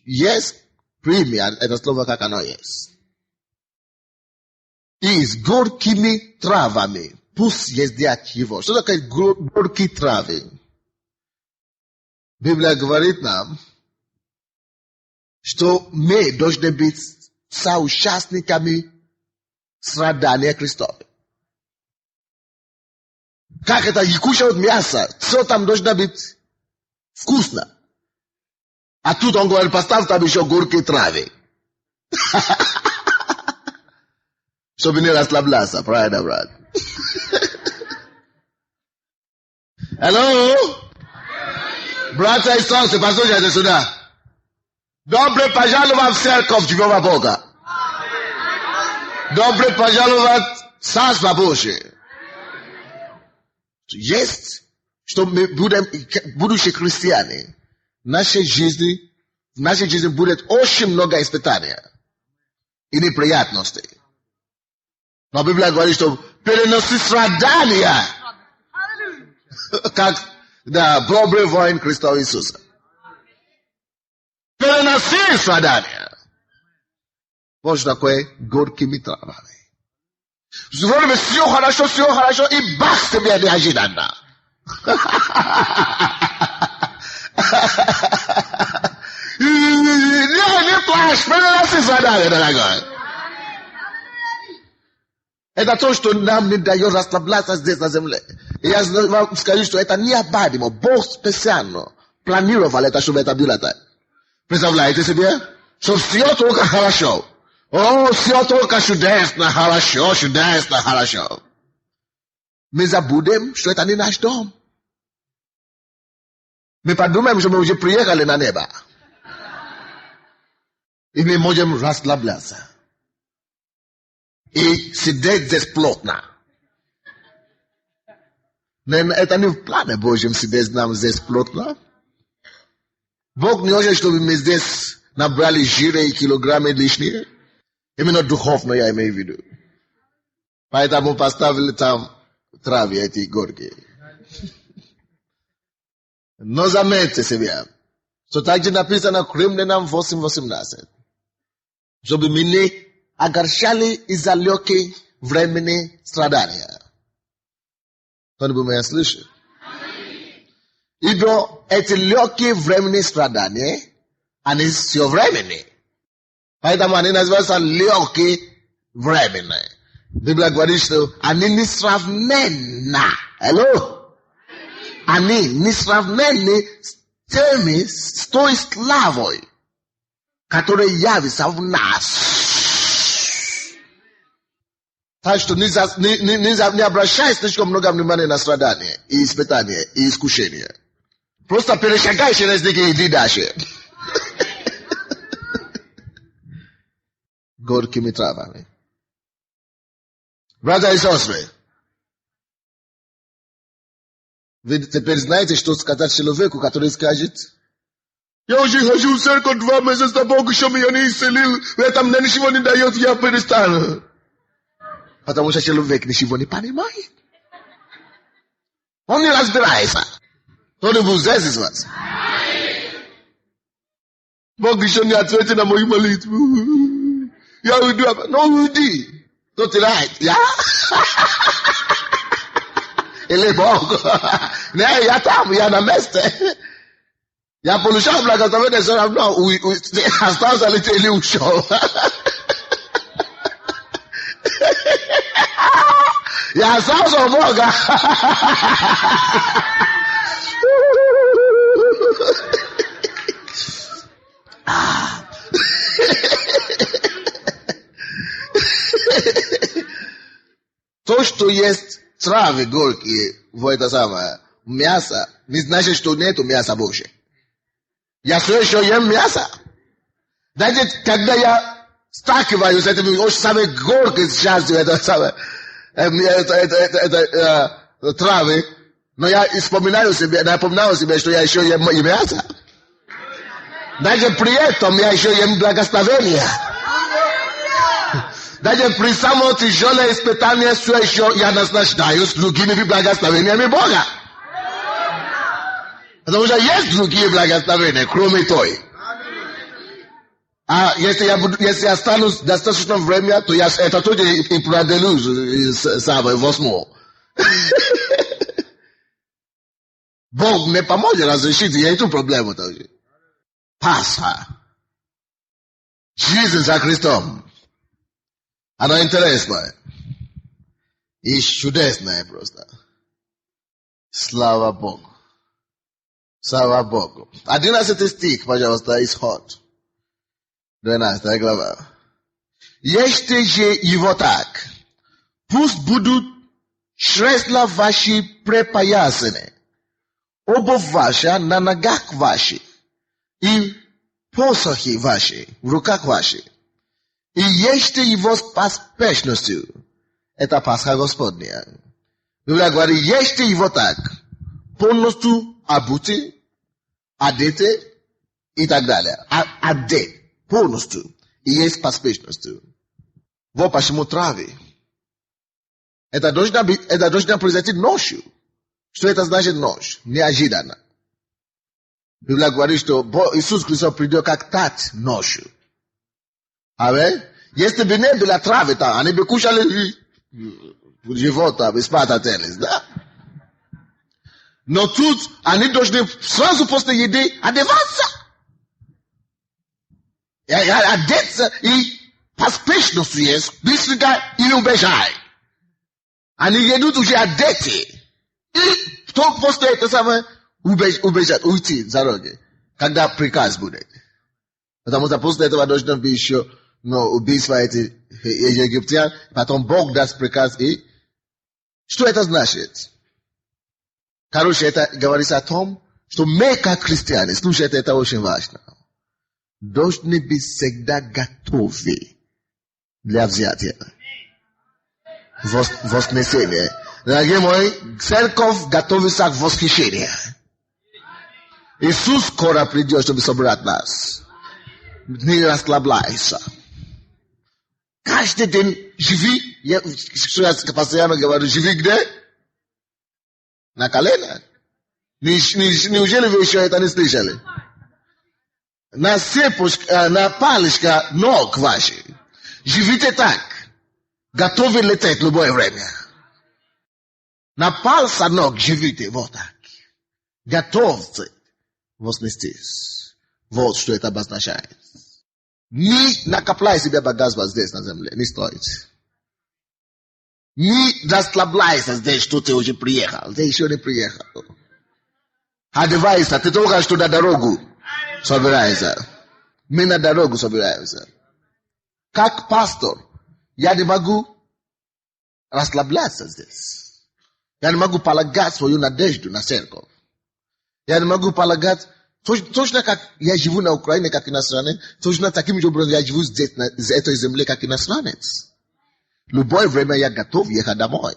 Есть, прими это слово, как оно есть. И с горькими травами. Пусть едят его. Что такое горькие травы? Библия говорит нам, что мы должны быть соучастниками страдания Христова. Как это и кушают мясо, все там должно быть вкусно. А тут он говорит, поставь там еще горькие травы. Чтобы не расслабляться, правда, брат? Алло? Братья и сестры, послушайте сюда. Добро пожаловать в церковь живого Бога. Добро пожаловать в Царство Божие. Есть, что мы будем, будущие христиане, в нашей жизни будет очень много испытаний и неприятностей. Но Библия говорит, что переноси страдания, как добрый воин Христа Иисуса. Переноси страдания. Вот что такое горькими травами. Вроде все хорошо, и бах тебе неожиданно. Не плачь, переноси страдания, дорогой. Это то, что нам не дает расслабляться здесь на земле. И я вам скажу, что это необходимо. Бог специально планировал это, чтобы это было так. Представляете себе? Что все только хорошо. О, все только чудесно, хорошо. Мы забудем, что это не наш дом. Мы подумаем, что мы уже приехали на небо. И мы можем расслабляться. И сидеть здесь плотно. Но это не в плане Божьем сидеть нам здесь плотно. Бог не хочет, чтобы мы здесь набрали жиры и килограммы лишние. Именно духовно я имею в виду. Поэтому поставили там травы эти горькие. Но заметьте себе, что также написано в Римлянам 8:18. Чтобы мы не огорчали из-за легких времени страдания. Кто-нибудь меня слышит? Ибо эти легкие временные страдания, они все временные. Поэтому они называются легкие временные. Библия говорит, что они несравненны. Алло? Они несравненны с той славой, которая явится в нас. Так что не обращай слишком много внимания на страдания, и испытания, и искушения. Просто перешагай через них и иди дальше. Горькими травами. Братья и сестры, вы теперь знаете, что сказать человеку, который скажет: я уже хожу в церковь 2 месяца, Бог еще меня не исцелил, в этом мне ничего не дает, я перестану. Потому что человек ничего не понимает. Он не разбирается. Кто-нибудь здесь из вас? Бог еще не ответил на мою молитву. Я уйду. No, уйди. Кто теряет? Я? Или Бог? Не, я там, я на месте. Я получал благословение все равно, остался ли ушел. Я остался у Бога. То, что есть травы горькие в это самое мясо, не значит, что нету мяса больше. Я все еще ем мясо. Знаете, когда я сталкиваюсь с этими очень самой горькой частью этого самого, травы, но я напоминаю себе, что я еще ем мясо. Даже при этом я еще ем благословение. Даже при самом тяжелом испытании все еще я наслаждаюсь другими благословениями Бога. Потому что есть другие благословения, кроме той. А если я останусь достаточно времени, то я это тоже и проделюсь самое восьмое. Бог мне поможет разрешить эту проблему тоже. Пасха. Жизнь за Христом. Она интересная. И чудесная просто. Слава Богу. Слава Богу. 11 стих, пожалуйста, Исход. 12 глава. Ешьте же его так. Пусть будут чресла ваши препоясаны, обувь ваша на ногах ваших, и посохи ваши в руках ваших. И ешьте его с поспешностью. Это Пасха Господня. Библия говорит, ешьте его так. Полностью обуты, одеты и так далее. Одет. Полностью. И есть поспешностью. Вот почему травы. Это должно произойти ночью. Что это значит ночь? Неожиданно. Библия говорит, что Иисус Христос придет как тать ночью. Аминь. Если бы не было травы там, они бы кушали живота, бы спатателись, да? Но тут они должны сразу после еды одеваться. Одеться и поспешностью есть, быстренько и не убежать. Они едут уже одеты. И кто после этого самое убежать, уйти с дороги, когда приказ будет. Потому что после этого должно быть еще убийство этих египтян, потом Бог даст приказ и... Что это значит? Короче, это говорится о том, что мы, как христиане, слушайте, это очень важно, должны быть всегда готовы для взятия. Вознесения. Дорогие мои, церковь готовится к восхищению. Иисус скоро придет, чтобы собрать нас. Не расслабляйся. Каждый день живи, я постоянно говорю, живи где? На коленях. Неужели вы еще это не слышали? На цепочка, на палочка ног ваших. Живите так. Готовы лететь в любое время. На пальца ног живите вот так. Готовьте вознестись. Вот что это обозначает. Не накопляй себе богатство здесь на земле. Не стоит. Не расслабляйся здесь, что ты уже приехал. Ты еще не приехал. Одевайся. Ты только что на дорогу собираешься. Мы на дорогу собираемся. Как пастор, я не могу расслабляться здесь. Я не могу полагать свою надежду на церковь. Я не могу полагать, точно как я живу на Украине, как иностранец, точно таким же образом я живу здесь, на этой земле, как иностранец. Любое время я готов ехать домой.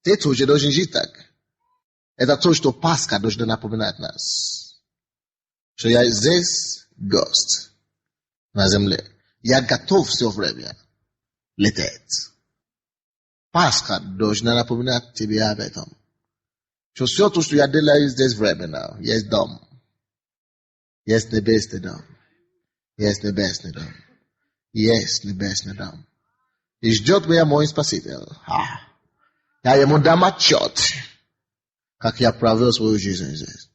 Ты тоже должен жить так. Это то, что Пасха должна напоминать нас. Что я здесь гость на земле. Я готов все время лететь. Пасха должна напоминать тебе об этом. Что все то, что я делаю здесь временно, есть дом. Есть небесный дом. Есть небесный дом. Есть небесный дом. И ждет меня мой Спаситель. Я ему дам отчет, как я провел свою жизнь здесь.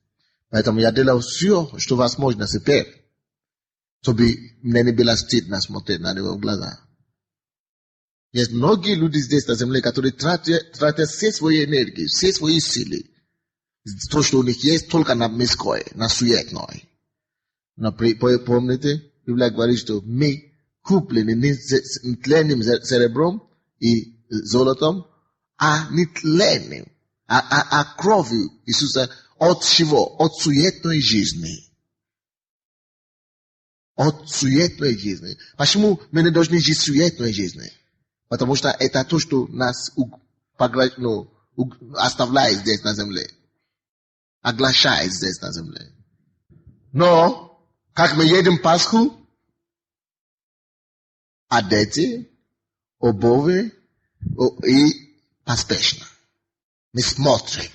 Поэтому я делал все, что возможно теперь, чтобы мне не было стыдно смотреть на него в глаза. Есть многие люди здесь на земле, которые тратят все свои энергии, все свои силы. То, что у них есть, только на мирское, на суетное. Но помните, Библия говорит, что мы куплены не тленным серебром и золотом, а не тленным, а кровью Иисуса от чего? От суетной жизни. От суетной жизни. Почему мы не должны жить суетной жизнью? Потому что это то, что нас оставляет здесь на земле. Оглашает здесь на земле. Но, как мы едем Пасху, одеты, обуви и поспешно. Мы смотрим.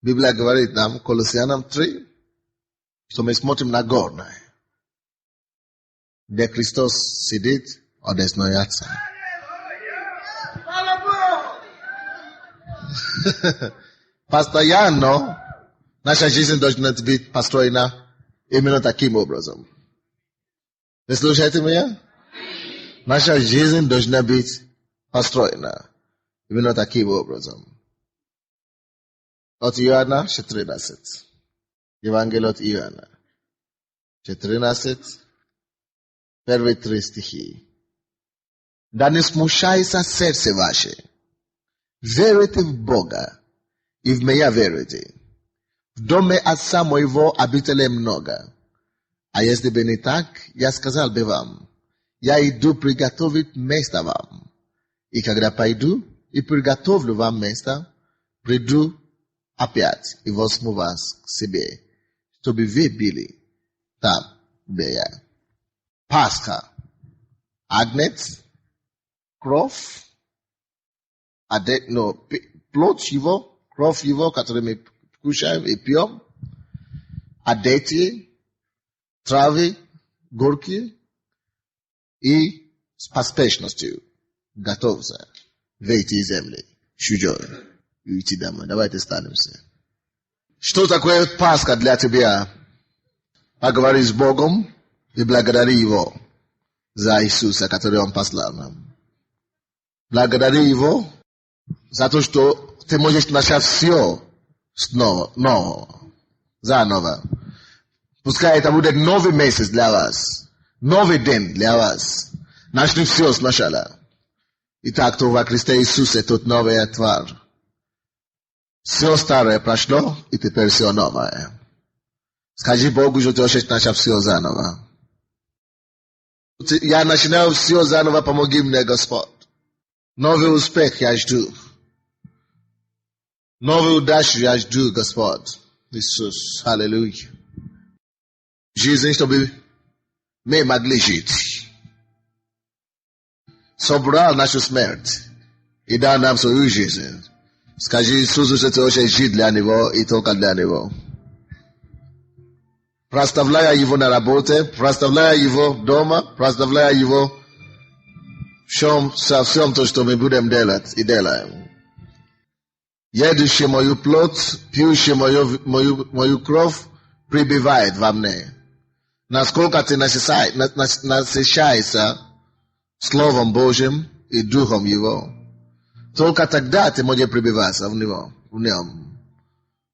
Библия говорит нам, Колоссянам 3, что мы смотрим на горное, где Христос сидит, одесной Отца. Постоянно наша жизнь должна быть построена именно таким образом. Вы слушаете меня? Наша жизнь должна быть построена именно таким образом. От Иоанна 14. Евангелие от Иоанна 14. Первые 3 стихи. Да не смущается сердце ваше. Веруйте в Бога и в меня веруйте. В доме Отца моего обителей много. А если бы не так, я сказал бы вам, я иду приготовить место вам. И когда пойду и приготовлю вам место, приду опять и возьму вас к себе, чтобы вы были там, где я. Пасха. Агнец, кровь, плоть его, кровь его, которую мы кушаем и пьем, одетые, травы, горки и с поспешностью готовься выйти из земли, чужой, и уйти домой. Давайте станемся. Что такое Пасха для тебя? Поговори с Богом и благодари Его за Иисуса, который Он послал нам. Благодари Его за то, что ты можешь начать все снова, заново. Пускай это будет новый месяц для вас, новый день для вас. Начни все сначала. Итак, то во Христе Иисусе тут новая тварь. Все старое прошло, и теперь все новое. Скажи Богу, что ты хочешь начать все заново. Я начинаю все заново, помоги мне, Господь. Новый успех я жду. Новую удачу я жду, Господь. Иисус, аллилуйя. Жизнь, чтобы мы могли жить. Собрал нашу смерть и дал нам свою жизнь. Скажи Иисусу, что ты хочешь жить для Него и только для Него. Проставляя Его на работе, проставляя Его дома, проставляя Его со всем то, что мы будем делать и делаем. Едущий мою плоть, пьющий мою кровь, прибывает во мне. Насколько ты насыщаешься Словом Божьим и Духом Его, только тогда ты можешь пребываться в Нем.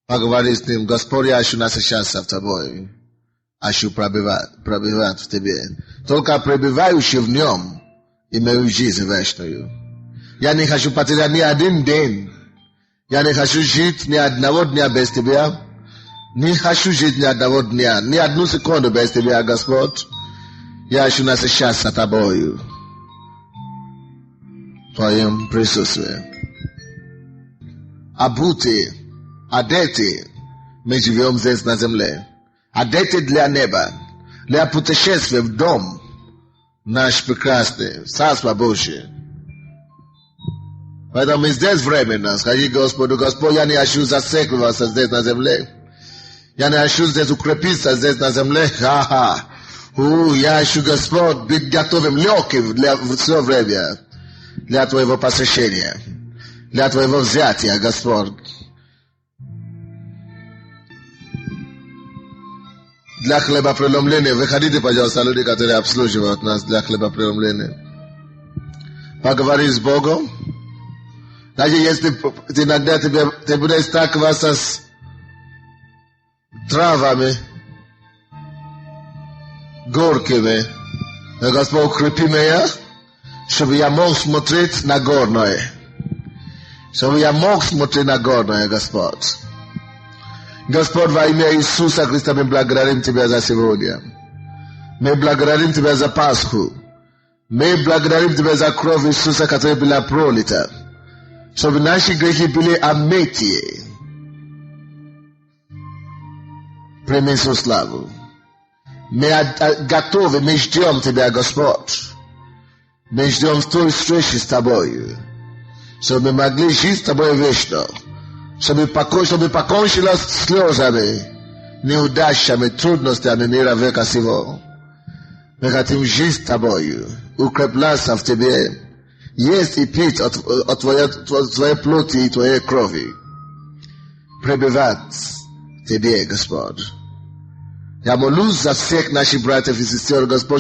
Поговори с Ним, Господь, я хочу насыщаться в Тобой. Хочу пребывать в Тебе. Только пребывающий в Нем имею жизнь вечную. Я не хочу потерять ни один день. Я не хочу жить ни одного дня без Тебя. Не хочу жить ни одного дня, ни одну секунду без Тебя, Господь. Я хочу насыщаться Тобою. В Твоем присутствии. Обуты, одеты, мы живем здесь на земле. Одеты для неба, для путешествия в дом наш прекрасный, Царство Божие. Поэтому мы здесь временно. Скажи Господу, Господь, я не хочу зацикливаться здесь на земле. Я не хочу здесь укрепиться здесь на земле. Я хочу, Господь, быть готовым, легким для все время. Для Твоего посещения. Для Твоего взятия, Господь. для хлебопреломления. Выходите, пожалуйста, люди, которые обслуживают нас для хлебопреломления. Поговори с Богом. Даже если иногда ты будешь сталкиваться с травами горькими, но Господь укрепи меня, чтобы я мог смотреть на горное. Чтобы я мог смотреть на горное, Господь. Господь, во имя Иисуса Христа, мы благодарим Тебя за сегодня. Мы благодарим Тебя за Пасху. Мы благодарим Тебя за кровь Иисуса, которая была пролита. Чтобы наши грехи были омыты. Прими всю славу. Мы готовы, мы ждем Тебя, Господь. Мы ждем той встречи с Тобою. Чтобы мы могли жить с Тобой вечно. Чтобы покончилось с слезами, неудачами, трудностями мира века сего. Мы хотим жить с Тобою, укрепляться в Тебе, есть и пить от Твоей плоти и Твоей крови. Пребывать в Тебе, Господь. Я молюсь за всех наших братьев и сестер, Господь.